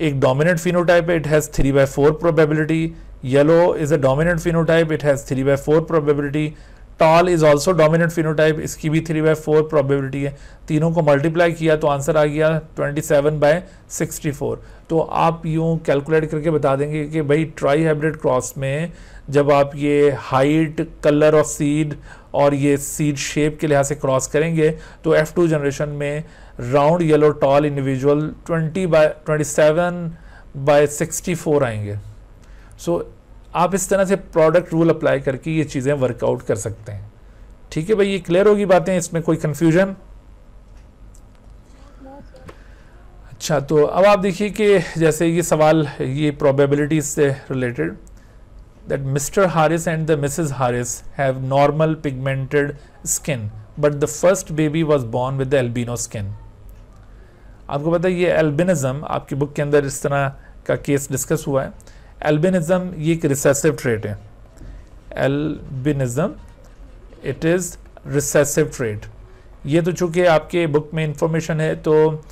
एक डोमिनेंट फिनोटाइप है, it has 3/4 probability. Yellow is a dominant phenotype, it has 3/4 probability. Tall is also dominant phenotype, इसकी भी 3/4 प्रोबेबिलिटी है। तीनों को मल्टीप्लाई किया तो आंसर आ गया 27/64। तो आप यूं कैलकुलेट करके बता देंगे कि भाई ट्राई हाइब्रिड क्रॉस में जब आप ये हाइट, कलर ऑफ सीड और ये सीड शेप के लिहाज से क्रॉस करेंगे तो F2 जनरेशन में राउंड येलो टॉल इंडिविजुअल 27/64 आएंगे। सो आप इस तरह से प्रोडक्ट रूल अप्लाई करके ये चीज़ें वर्कआउट कर सकते हैं। ठीक है भाई, ये क्लियर होगी बातें, इसमें कोई कंफ्यूजन? अच्छा, तो अब आप देखिए कि जैसे ये सवाल ये प्रोबेबिलिटी से related, that Mr Harris and the Mrs Harris have normal pigmented skin but the first baby was born with the albino skin. आपको पता है ये एल्बिनिज्म आपकी बुक के अंदर इस तरह का केस डिस्कस हुआ है। एल्बिनिज्म ये एक रिसेसिव ट्रेट है। Albinism it is recessive trait. ये तो चूँकि आपके बुक में इंफॉर्मेशन है तो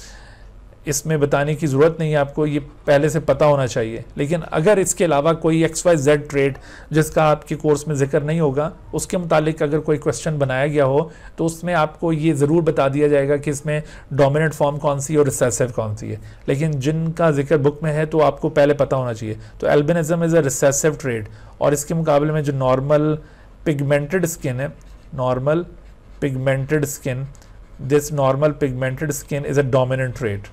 इसमें बताने की ज़रूरत नहीं है, आपको ये पहले से पता होना चाहिए। लेकिन अगर इसके अलावा कोई XYZ ट्रेट जिसका आपके कोर्स में जिक्र नहीं होगा, उसके मुतालिक अगर कोई क्वेश्चन बनाया गया हो तो उसमें आपको ये ज़रूर बता दिया जाएगा कि इसमें डोमिनेंट फॉर्म कौन सी और रिसेसिव कौन सी है। लेकिन जिनका जिक्र बुक में है तो आपको पहले पता होना चाहिए। तो albinism is a recessive trait, और इसके मुकाबले में जो नॉर्मल पिगमेंटेड स्किन है, normal pigmented skin, this normal pigmented skin is a dominant trait.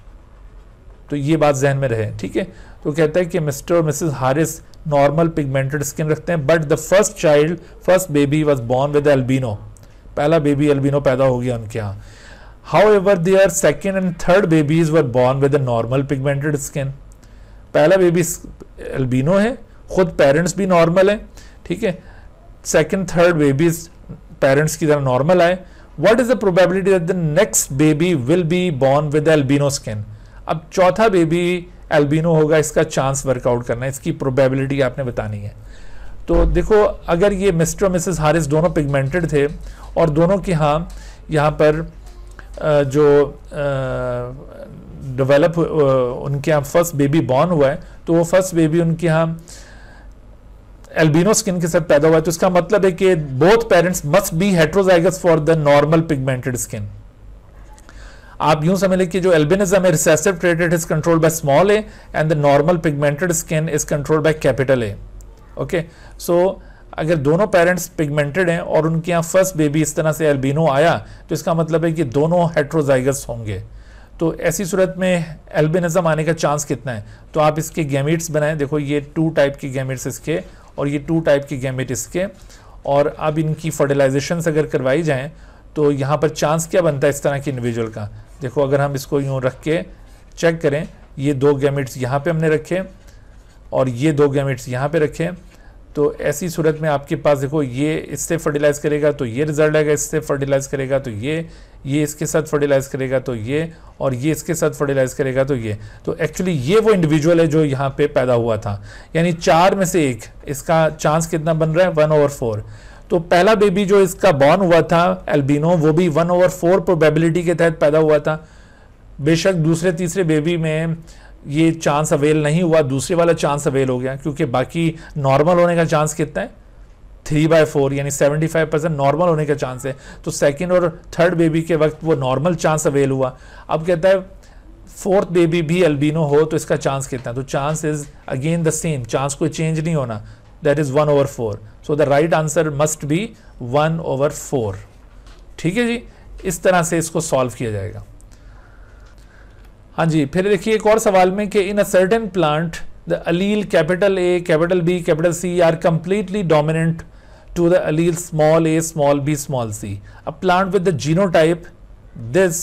तो ये बात जहन में रहे, ठीक है। तो कहता है कि मिस्टर और Mrs Harris normal pigmented skin रखते हैं, but the first baby was born with albino, पहला बेबी एल्बिनो पैदा हो गया उनके यहाँ। However their second and third babies were born with a normal pigmented skin, पहला बेबी एल्बिनो है, खुद पेरेंट्स भी नॉर्मल है, ठीक है, सेकंड थर्ड बेबीज पेरेंट्स की तरह नॉर्मल आए। What is the probability that the next baby will be born with albino skin, अब चौथा बेबी एल्बिनो होगा, इसका चांस वर्कआउट करना है, इसकी प्रोबेबिलिटी आपने बतानी है। तो देखो अगर ये मिस्टर और मिसेस हारिस दोनों पिगमेंटेड थे और दोनों के यहाँ पर जो डेवलप उनके यहाँ फर्स्ट बेबी बॉर्न हुआ है, तो वो फर्स्ट बेबी उनके यहाँ एल्बिनो स्किन के साथ पैदा हुआ है, तो इसका मतलब है कि both parents must be heterozygous for the normal pigmented skin. आप यूं समझ लें कि जो एल्बिनिज्म है recessive trait, it is controlled by small A and the normal pigmented skin is controlled by capital A. Okay, so अगर दोनों parents pigmented हैं और उनके यहाँ फर्स्ट बेबी इस तरह से एल्बिनो आया, तो इसका मतलब है कि दोनों हेट्रोजाइगस होंगे। तो ऐसी सूरत में एल्बिनिज्म आने का चांस कितना है, तो आप इसके गैमेट्स बनाएं। देखो ये 2 टाइप के गैमेट्स इसके और ये 2 टाइप के गैमेट इसके, और अब इनकी फर्टिलाइजेशन अगर करवाई जाएं तो यहाँ पर चांस क्या बनता है इस तरह के इंडिविजुअल का। देखो अगर हम इसको यूँ रख के चेक करें, ये 2 गैमेट्स यहाँ पे हमने रखे और ये 2 गैमेट्स यहाँ पे रखे, तो ऐसी सूरत में आपके पास देखो ये इससे फर्टिलाइज करेगा तो ये रिजल्ट आएगा, इससे फर्टिलाइज करेगा तो ये इसके साथ फर्टिलाइज करेगा तो ये, और ये इसके साथ फर्टिलाइज करेगा तो ये। तो एक्चुअली ये वो इंडिविजुअल है जो यहाँ पे पैदा हुआ था, यानी 4 में से 1, इसका चांस कितना बन रहा है 1/4। तो पहला बेबी जो इसका बॉर्न हुआ था एल्बिनो, वो भी 1/4 प्रोबेबिलिटी के तहत पैदा हुआ था। बेशक दूसरे तीसरे बेबी में ये चांस अवेल नहीं हुआ, दूसरे वाला चांस अवेल हो गया, क्योंकि बाकी नॉर्मल होने का चांस कितना है 3/4, यानी 75% नॉर्मल होने का चांस है। तो सेकंड और थर्ड बेबी के वक्त वो नॉर्मल चांस अवेल हुआ। अब कहता है फोर्थ बेबी भी एल्बिनो हो तो इसका चांस कितना है, तो chance is again the same, chance कोई चेंज नहीं होना, that is 1/4। So the right answer must B 1/4। ठीक है जी, इस तरह से इसको सॉल्व किया जाएगा। हाँ जी, फिर देखिए एक और सवाल में कि in a certain plant the allele capital A, capital B, capital C are completely dominant to the allele small a, small b, small c. A plant with the genotype this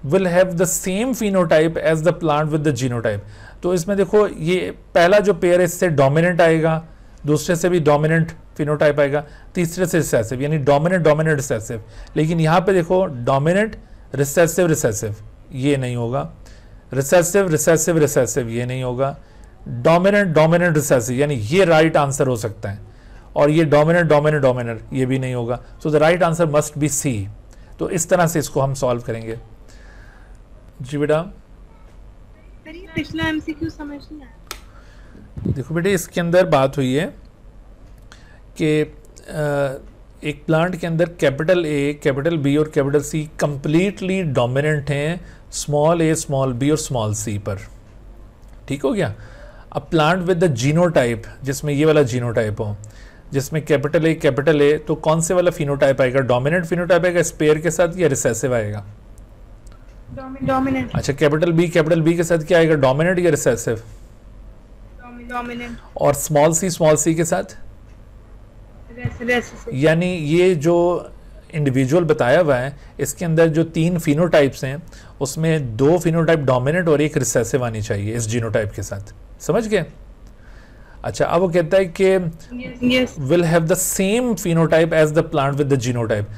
will have the same phenotype as the plant with the genotype. तो इसमें देखो ये पहला जो pair है इससे dominant आएगा, दूसरे से भी डोमिनेंट फिनोटाइप आएगा, तीसरे से रिसेसिव, यानी डोमिनेंट डोमिनेंट रिसेसिव। लेकिन यहाँ पे देखो डोमिनेंट रिसेसिव रिसेसिव ये नहीं होगा, रिसेसिव रिसेसिव रिसेसिव ये नहीं होगा, डोमिनेंट डोमिनेंट रिसेसिव यानी ये राइट आंसर हो सकता है, और ये डोमिनेंट डोमिनेंट डोमिनेंट ये भी नहीं होगा। So the right answer must be C. तो इस तरह से इसको हम सॉल्व करेंगे। जी बेटा, पिछला एमसीक्यू समझ नहीं आया। देखो बेटे, इसके अंदर बात हुई है कि एक प्लांट के अंदर कैपिटल ए, कैपिटल बी और कैपिटल सी कंप्लीटली डोमिनेंट हैं स्मॉल ए, स्मॉल बी और स्मॉल सी पर। ठीक हो गया। अब प्लांट विद द जीनोटाइप, जिसमें ये वाला जीनोटाइप हो, जिसमें कैपिटल ए, तो कौन से वाला फिनोटाइप आएगा? डोमिनेंट फिनोटाइप आएगा स्पेयर के साथ या रिसेसिव आएगा? डोमिनेंट। अच्छा, कैपिटल बी के साथ क्या आएगा? डोमिनेंट या रिसेसिव? डोमिनेंट। और स्मॉल सी के साथ रिसेसिव। यानी ये जो इंडिविजुअल बताया हुआ है इसके अंदर जो 3 फिनोटाइप्स हैं उसमें 2 फिनोटाइप डोमिनेंट और 1 रिसेसिव आनी चाहिए इस जीनोटाइप के साथ। समझ गए? अच्छा, अब वो कहता है कि will have the same phenotype as the plant with the genotype.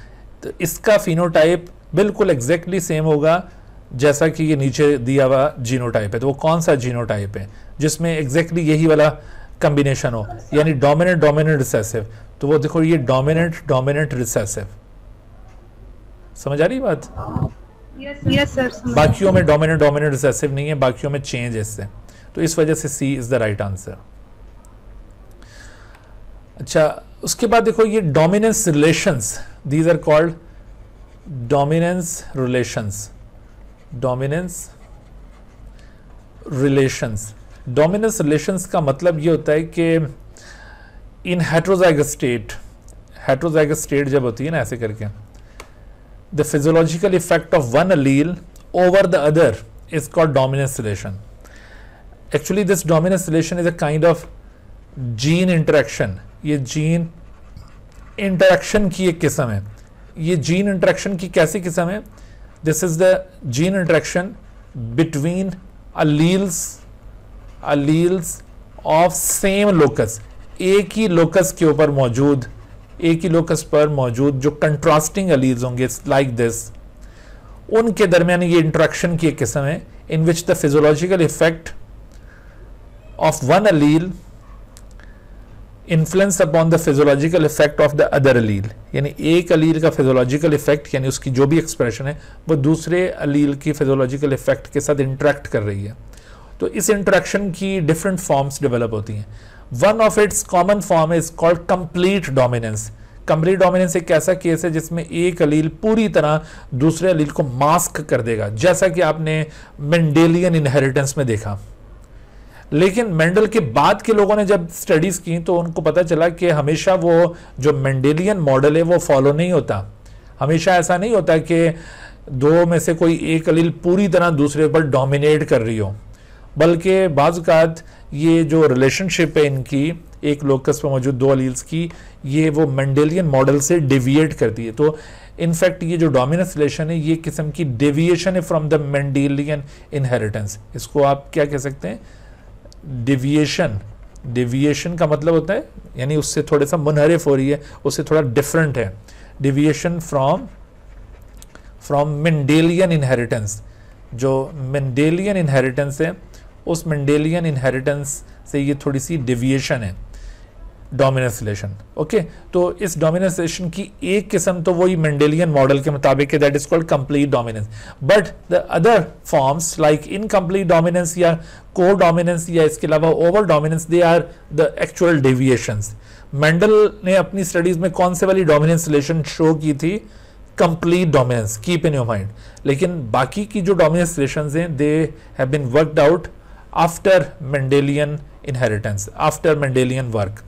तो इसका फिनोटाइप बिल्कुल एग्जैक्टली सेम होगा जैसा कि ये नीचे दिया हुआ जीनोटाइप है। तो वो कौन सा जीनोटाइप है जिसमें एग्जैक्टली यही वाला कॉम्बिनेशन हो, यानी डोमिनेंट डोमिनेंट रिसेसिव? तो वो देखो ये डोमिनेंट डोमिनेंट रिसेसिव। समझ आ रही बात? Yes sir. बाकियों में डोमिनेंट डोमिनेंट रिसेसिव नहीं है, बाकियों में चेंज है इससे, तो इस वजह से C is the right answer. अच्छा, उसके बाद देखो ये dominance relations, these are called dominance relations. Dominance relations, dominance relations का मतलब ये होता है कि इन हेट्रोजाइगस स्टेट जब होती है ना ऐसे करके, the physiological effect of one allele over the other is called dominance relation. Actually this dominance relation is a kind of gene interaction. ये जीन इंटरेक्शन की एक किस्म है। ये जीन इंटरेक्शन की कैसी किस्म है? This is the gene interaction between alleles of same locus, एक ही लोकस के ऊपर मौजूद, एक ही लोकस पर मौजूद जो कंट्रास्टिंग अलील्स होंगे लाइक दिस, उनके दरमियान ये इंटरेक्शन की एक किस्म है in which the physiological effect of one allele influence upon the physiological effect of the other allele. यानी एक अलील का फिजियोलॉजिकल इफेक्ट यानी उसकी जो भी एक्सप्रेशन है वो दूसरे अलील की फिजियोलॉजिकल इफेक्ट के साथ इंटरेक्ट कर रही है। तो इस इंटरेक्शन की डिफरेंट फॉर्म्स डेवलप होती हैं। One of its common form is called complete dominance. Complete dominance एक ऐसा केस है जिसमें एक अलील पूरी तरह दूसरे अलील को मास्क कर देगा, जैसा कि आपने मेंडेलियन इनहेरिटेंस में देखा। लेकिन मेंडल के बाद के लोगों ने जब स्टडीज की तो उनको पता चला कि हमेशा वो जो मेंडेलियन मॉडल है वो फॉलो नहीं होता। हमेशा ऐसा नहीं होता कि दो में से कोई एक अलील पूरी तरह दूसरे पर डोमिनेट कर रही हो, बल्कि बाज़ औक़ात ये जो रिलेशनशिप है इनकी एक लोकस पर मौजूद दो अलील्स की, ये वो मेंडेलियन मॉडल से डेविएट करती है। तो इनफैक्ट ये जो डोमिनेंस रिलेशन है ये किस्म की डेविएशन है फ्रॉम द मेंडेलियन इनहेरिटेंस। इसको आप क्या कह सकते हैं? डेविएशन। डेविएशन का मतलब होता है यानी उससे थोड़ा सा मुनहरिफ हो रही है, उससे थोड़ा डिफरेंट है। Deviation from Mendelian inheritance. जो मेंडेलियन इनहेरिटेंस है उस मेंडेलियन इनहेरिटेंस से ये थोड़ी सी डेविएशन है डोमिनेंस रिलेशन। ओके, तो इस डोमिनेंस रिलेशन की एक किस्म तो वही मेंडेलियन मॉडल के मुताबिक है, that is called complete dominance. But the other forms like incomplete dominance या को डोमिनेंस या इसके अलावा over dominance, they are the actual deviations. Mendel ने अपनी स्टडीज में कौन से वाली डोमिनेंस रिलेशन शो की थी? Complete dominance, keep in your mind. लेकिन बाकी की जो डोमिनेंस रिलेशंस हैं they have been worked out after Mendelian inheritance, after Mendelian work.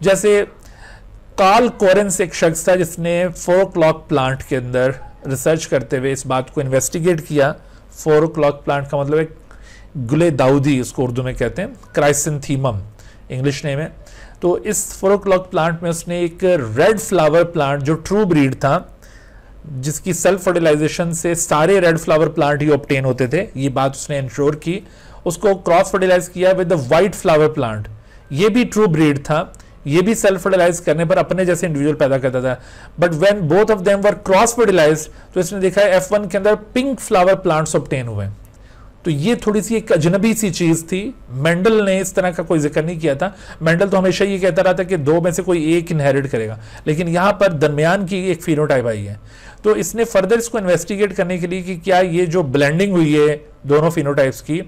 जैसे कार्ल कोरेंस एक शख्स था जिसने 4 o'clock प्लांट के अंदर रिसर्च करते हुए इस बात को इन्वेस्टिगेट किया। 4 o'clock प्लांट का मतलब एक गुले दाऊदी, उसको उर्दू में कहते हैं, क्राइसेंथीमम इंग्लिश नेम है। तो इस 4 o'clock प्लांट में उसने एक रेड फ्लावर प्लांट जो ट्रू ब्रीड था, जिसकी सेल्फ फर्टिलाइजेशन से सारे रेड फ्लावर प्लांट ही ऑब्टेन होते थे, ये बात उसने इंश्योर की। उसको क्रॉस फर्टिलाइज किया with the white flower plant, ये भी ट्रू ब्रीड था, ये भी सेल्फ फर्टिलाइज करने पर अपने जैसे इंडिविजुअल पैदा करता था। But when both of them were cross fertilize तो इसने देखा है F1 के अंदर पिंक फ्लावर प्लांट्स ऑब्टेन हुए। तो ये थोड़ी सी एक अजनबी सी चीज थी। मेंडल ने इस तरह का कोई जिक्र नहीं किया था। मेंडल तो हमेशा ये कहता रहा था कि दो में से कोई एक इनहेरिट करेगा, लेकिन यहां पर दरमियान की एक फिनोटाइप आई है। तो इसने फर्दर इसको इन्वेस्टिगेट करने के लिए कि क्या ये जो ब्लेंडिंग हुई है दोनों फिनोटाइप्स की,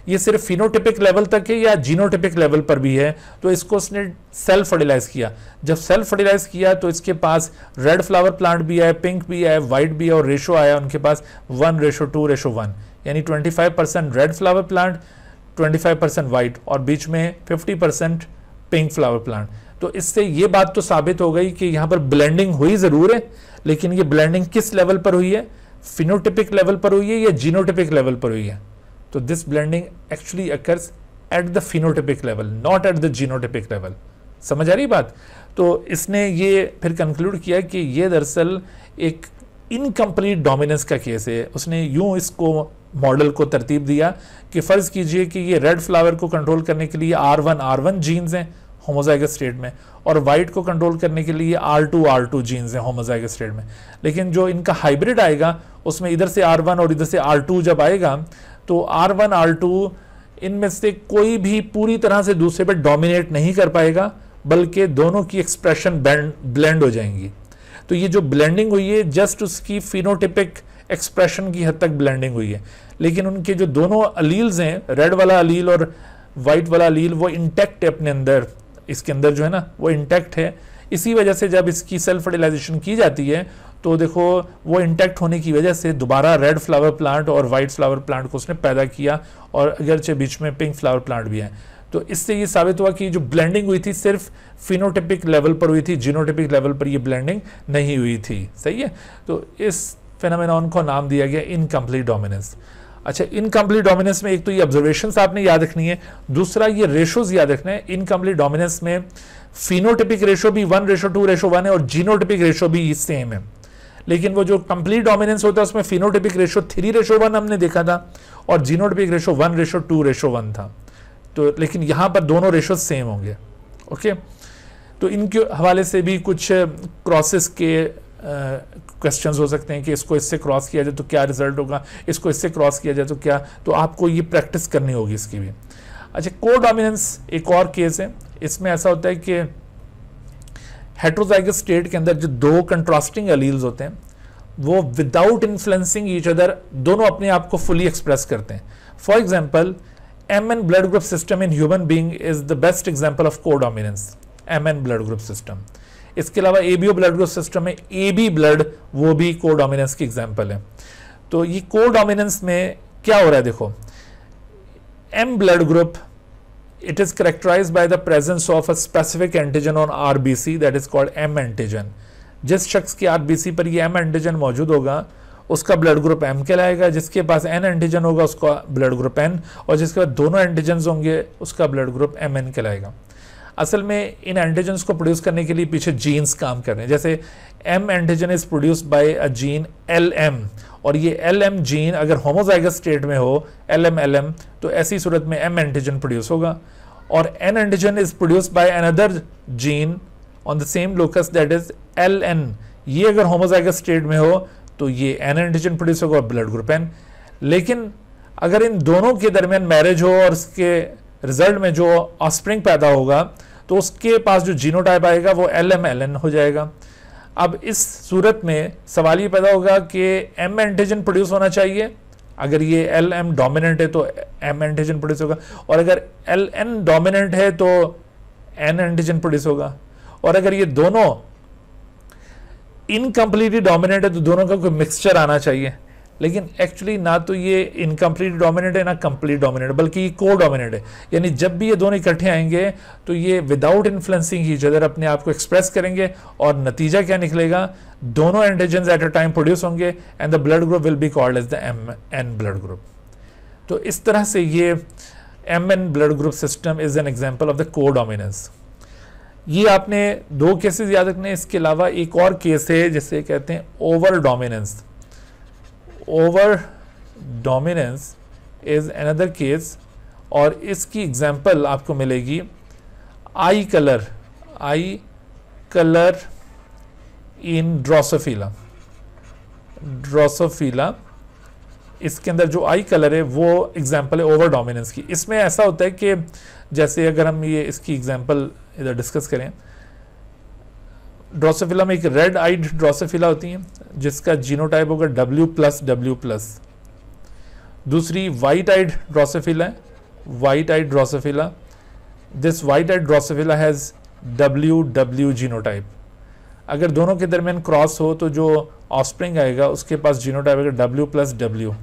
ये सिर्फ फिनोटिपिक लेवल तक है या जीनोटिपिक लेवल पर भी है। तो इसको उसने सेल्फ फर्टिलाइज किया। जब सेल्फ फर्टिलाइज किया तो इसके पास रेड फ्लावर प्लांट भी है, पिंक भी है, व्हाइट भी है, और रेशो आया उनके पास 1:2:1, यानी 25% रेड फ्लावर प्लांट, 25% व्हाइट, और बीच में 50% पिंक फ्लावर प्लांट। तो इससे ये बात तो साबित हो गई कि यहाँ पर ब्लेंडिंग हुई जरूर है, लेकिन ये ब्लेंडिंग किस लेवल पर हुई है? फिनोटिपिक लेवल पर हुई है या जीनोटिपिक लेवल पर हुई है? तो this blending actually occurs at the phenotypic level, not at the genotypic level. समझ आ रही बात? तो इसने ये फिर कंक्लूड किया कि ये दरअसल एक इनकम्प्लीट डोमिनेंस का केस है। उसने यूं इसको मॉडल को तरतीब दिया कि फर्ज कीजिए कि ये रेड फ्लावर को कंट्रोल करने के लिए R1 जीन्स हैं होमोजाइगस स्टेट में, और व्हाइट को कंट्रोल करने के लिए R2 जीन्स हैं होमोजाइगस स्टेट में। लेकिन जो इनका हाइब्रिड आएगा उसमें इधर से R1 और इधर से R2 जब आएगा तो R1 R2 इनमें से कोई भी पूरी तरह से दूसरे पर डोमिनेट नहीं कर पाएगा, बल्कि दोनों की एक्सप्रेशन ब्लेंड हो जाएंगी। तो ये जो ब्लेंडिंग हुई है जस्ट उसकी फिनोटिपिक एक्सप्रेशन की हद तक ब्लेंडिंग हुई है, लेकिन उनके जो दोनों अलील्स हैं, रेड वाला अलील और वाइट वाला अलील, वो इंटैक्ट है अपने अंदर, इसके अंदर जो है ना वो इंटैक्ट है। इसी वजह से जब इसकी सेल्फ फर्टिलाइजेशन की जाती है तो देखो वो इंटैक्ट होने की वजह से दोबारा रेड फ्लावर प्लांट और वाइट फ्लावर प्लांट को उसने पैदा किया, और अगरचे बीच में पिंक फ्लावर प्लांट भी है। तो इससे ये साबित हुआ कि जो ब्लेंडिंग हुई थी सिर्फ फिनोटिपिक लेवल पर हुई थी, जीनोटिपिक लेवल पर ये ब्लेंडिंग नहीं हुई थी। सही है? तो इस फेनोमेनॉन को नाम दिया गया इनकम्प्लीट डोमिनेंस। अच्छा, इनकम्प्लीट डोमिनेंस में एक तो ये ऑब्जर्वेशंस आपने याद रखनी है, दूसरा ये रेशोज याद रखना है। इनकम्प्लीट डोमिनेंस में फिनोटिपिक रेशो भी 1:2:1 है और जीनोटिपिक रेशो भी सेम है, लेकिन वो जो कंप्लीट डोमिनेंस होता है उसमें फिनोटिपिक रेशो 3:1 हमने देखा था और जीनोटिपिक रेशो 1:2:1 था। तो लेकिन यहां पर दोनों रेशो सेम होंगे। ओके, तो इनके हवाले से भी कुछ क्रॉसेस के क्वेश्चंस हो सकते हैं कि इसको इससे क्रॉस किया जाए तो क्या रिजल्ट होगा, इसको इससे क्रॉस किया जाए तो क्या, तो आपको ये प्रैक्टिस करनी होगी इसकी भी। अच्छा, कोडोमिनेंस एक और केस है। इसमें ऐसा होता है कि हेट्रोजाइगस स्टेट के अंदर जो दो कंट्रास्टिंग एलील्स होते हैं वो विदाउट इन्फ्लुएंसिंग ईच अदर दोनों अपने आप को फुली एक्सप्रेस करते हैं। For example, MN blood group system in human being is the best example of codominance, MN blood group system. इसके अलावा ABO ब्लड ग्रुप सिस्टम में AB ब्लड, वो भी कोडोमिनेंस की एग्जांपल है। तो ये कोडोमिनेंस में क्या हो रहा है, देखो, M blood group, it is characterized by the presence of a specific antigen on RBC that is called M antigen। जिस शख्स की RBC पर ये M एंटीजन मौजूद होगा उसका ब्लड ग्रुप M कहलाएगा, जिसके पास N एंटीजन होगा उसका ब्लड ग्रुप N, और जिसके पास दोनों एंटीजन होंगे उसका ब्लड ग्रुप MN कहलाएगा। असल में इन एंटीजन्स को प्रोड्यूस करने के लिए पीछे जीन्स काम कर रहे हैं। जैसे M antigen is produced by a gene LM, और ये LM जीन अगर होमोजाइगस स्टेट में हो LM तो ऐसी सूरत में M एंटीजन प्रोड्यूस होगा, और N antigen is produced by another gene on the same locus that is LN। ये अगर होमोजाइगस स्टेट में हो तो ये N एंटीजन प्रोड्यूस होगा ब्लड ग्रुप N। लेकिन अगर इन दोनों के दरमियान मैरिज हो और उसके रिजल्ट में जो ऑफस्प्रिंग पैदा होगा तो उसके पास जो जीनोटाइप आएगा वो LM-LN हो जाएगा। अब इस सूरत में सवाल ये पैदा होगा कि M एंटीजन प्रोड्यूस होना चाहिए, अगर ये LM डोमिनेंट है तो M एंटीजन प्रोड्यूस होगा, और अगर LN डोमिनेंट है तो N एंटीजन प्रोड्यूस होगा, और अगर ये दोनों इनकम्प्लीटली डोमिनेंट है तो दोनों का कोई मिक्सचर आना चाहिए। लेकिन एक्चुअली ना तो ये इनकम्प्लीट डोमिनेंट है ना कंप्लीट डोमिनेंट, बल्कि ये को डोमिनेंट है। यानी जब भी ये दोनों इकट्ठे आएंगे तो ये विदाउट इन्फ्लुएंसिंग ईच अदर अपने आप को एक्सप्रेस करेंगे, और नतीजा क्या निकलेगा, दोनों antigens at a time produce होंगे and the blood group will be called as the MN blood group. तो इस तरह से ये MN blood group system is an example of the codominance. ये आपने दो केसेस याद रखने। इसके अलावा एक और केस है जिसे कहते हैं over dominance. Over dominance is another case, और इसकी एग्जांपल आपको मिलेगी आई कलर इन ड्रोसोफिला। इसके अंदर जो आई कलर है वो एग्जांपल है ओवर डोमिनेंस की। इसमें ऐसा होता है कि जैसे अगर हम ये इसकी एग्जांपल इधर डिस्कस करें, ड्रोसोफिला में एक रेड आइड ड्रोसोफिला होती है जिसका जीनोटाइप होगा W+W+। दूसरी वाइट आइड ड्रोसोफिला है, white eyed Drosophila. This white eyed Drosophila has WW genotype. अगर दोनों के दरमियान क्रॉस हो तो जो ऑफस्प्रिंग आएगा उसके पास जीनोटाइप आएगा W+W।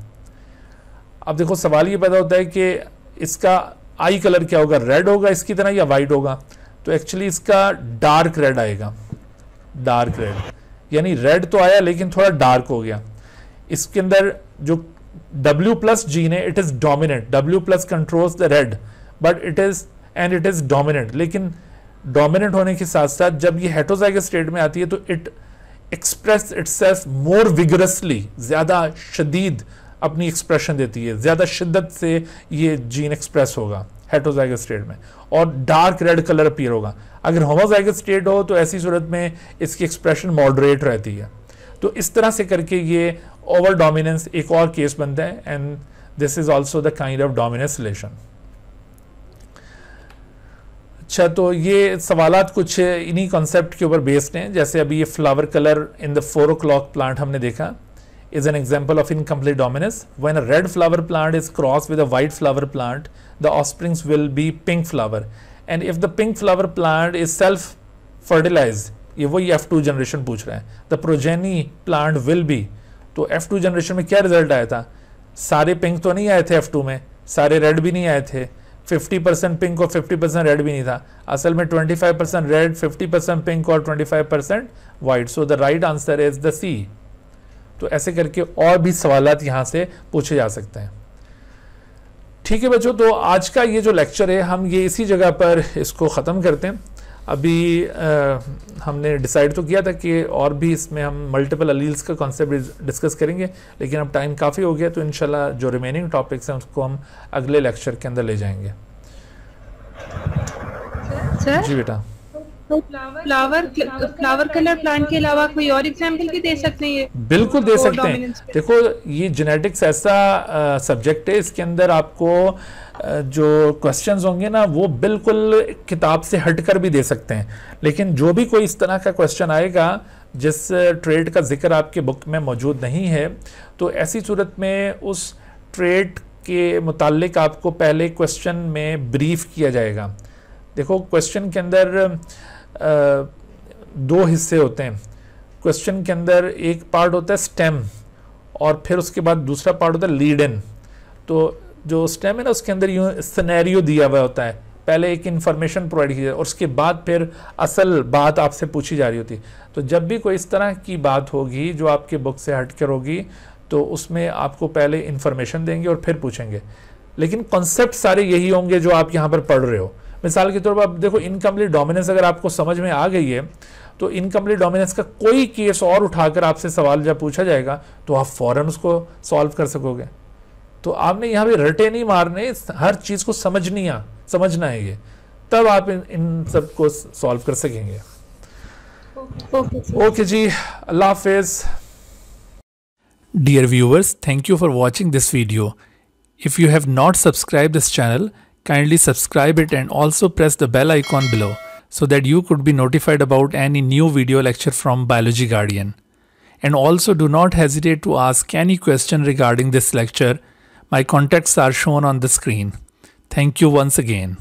अब देखो सवाल ये पैदा होता है कि इसका आई कलर क्या होगा, रेड होगा इसकी तरह या वाइट होगा? तो एक्चुअली इसका डार्क रेड आएगा, डार्क रेड, यानी रेड तो आया लेकिन थोड़ा डार्क हो गया। इसके अंदर जो W+ जीन है it is dominant, W+ controls the red but it is dominant. लेकिन डोमिनेंट होने के साथ साथ जब ये हेटेरोजाइगस स्टेट में आती है तो it express itself more vigorously, ज्यादा शदीद अपनी एक्सप्रेशन देती है, ज्यादा शिद्दत से ये जीन एक्सप्रेस होगा हेटेरोजाइगस स्टेट में, और डार्क रेड कलर अपीयर होगा। अगर होमोजाइगस स्टेट हो तो ऐसी सूरत में इसकी एक्सप्रेशन मॉडरेट रहती है। तो इस तरह से करके ये ओवर डोमिनेंस एक और केस बनता है, and this is also the kind of dominance relation. अच्छा, तो ये सवालात कुछ इन्हीं कॉन्सेप्ट के ऊपर बेस्ड हैं। जैसे अभी ये flower colour in the 4 o'clock plant हमने देखा, is an example of incomplete dominance. When a red flower plant is crossed with a white flower plant, the offsprings will be pink flower. And if the pink flower plant is self-fertilized, ये वही F2 generation पूछ रहा है, the progeny plant will be, तो F2 generation में क्या result आया था? सारे पिंक तो नहीं आए थे F2 में, सारे रेड भी नहीं आए थे, 50% पिंक और 50% रेड भी नहीं था। असल में 25% रेड, 50% पिंक और 25% white. So the right answer is the C। तो ऐसे करके और भी सवालात यहाँ से पूछे जा सकते हैं। ठीक है बच्चों, तो आज का ये जो लेक्चर है हम ये इसी जगह पर इसको ख़त्म करते हैं। अभी हमने डिसाइड तो किया था कि और भी इसमें हम मल्टीपल अलील्स का कॉन्सेप्ट डिस्कस करेंगे, लेकिन अब टाइम काफ़ी हो गया, तो इंशाल्लाह जो रिमेनिंग टॉपिक्स हैं उसको हम अगले लेक्चर के अंदर ले जाएंगे। सर जी बेटा। तो फ्लावर कलर प्लांट के अलावा कोई और एग्जांपल भी दे सकते हैं? बिल्कुल दे सकते हैं। देखो ये जेनेटिक्स ऐसा सब्जेक्ट है, इसके अंदर आपको जो क्वेश्चंस होंगे ना वो बिल्कुल किताब से हटकर भी दे सकते हैं, लेकिन जो भी कोई इस तरह का क्वेश्चन आएगा जिस ट्रेड का जिक्र आपके बुक में मौजूद नहीं है, तो ऐसी सूरत में उस ट्रेड के मुतालिक आपको पहले क्वेश्चन में ब्रीफ किया जाएगा। देखो क्वेश्चन के अंदर दो हिस्से होते हैं। क्वेश्चन के अंदर एक पार्ट होता है स्टेम और फिर उसके बाद दूसरा पार्ट होता है लीड इन। तो जो स्टेम है ना उसके अंदर यूँ सिनेरियो दिया हुआ होता है, पहले एक इन्फॉर्मेशन प्रोवाइड की जाए और उसके बाद फिर असल बात आपसे पूछी जा रही होती। तो जब भी कोई इस तरह की बात होगी जो आपके बुक से हटकर होगी तो उसमें आपको पहले इन्फॉर्मेशन देंगे और फिर पूछेंगे, लेकिन कॉन्सेप्ट सारे यही होंगे जो आप यहाँ पर पढ़ रहे हो। मिसाल के तौर पर आप देखो इनकम्प्लीट डोमिनेंस अगर आपको समझ में आ गई है तो इनकम्प्लीट डोमिनेंस का कोई केस और उठाकर आपसे सवाल जब पूछा जाएगा तो आप फौरन उसको सॉल्व कर सकोगे। तो आपने यहाँ पे रटे नहीं मारने, हर चीज़ को समझना है ये, तब आप इन सब को सॉल्व कर सकेंगे। Okay ji, Allah Hafiz. Dear viewers, thank you for watching this video. If you have not subscribed this channel, kindly subscribe it and also press the bell icon below so that you could be notified about any new video lecture from Biology Guardian. And also do not hesitate to ask any question regarding this lecture. My contacts are shown on the screen. Thank you once again.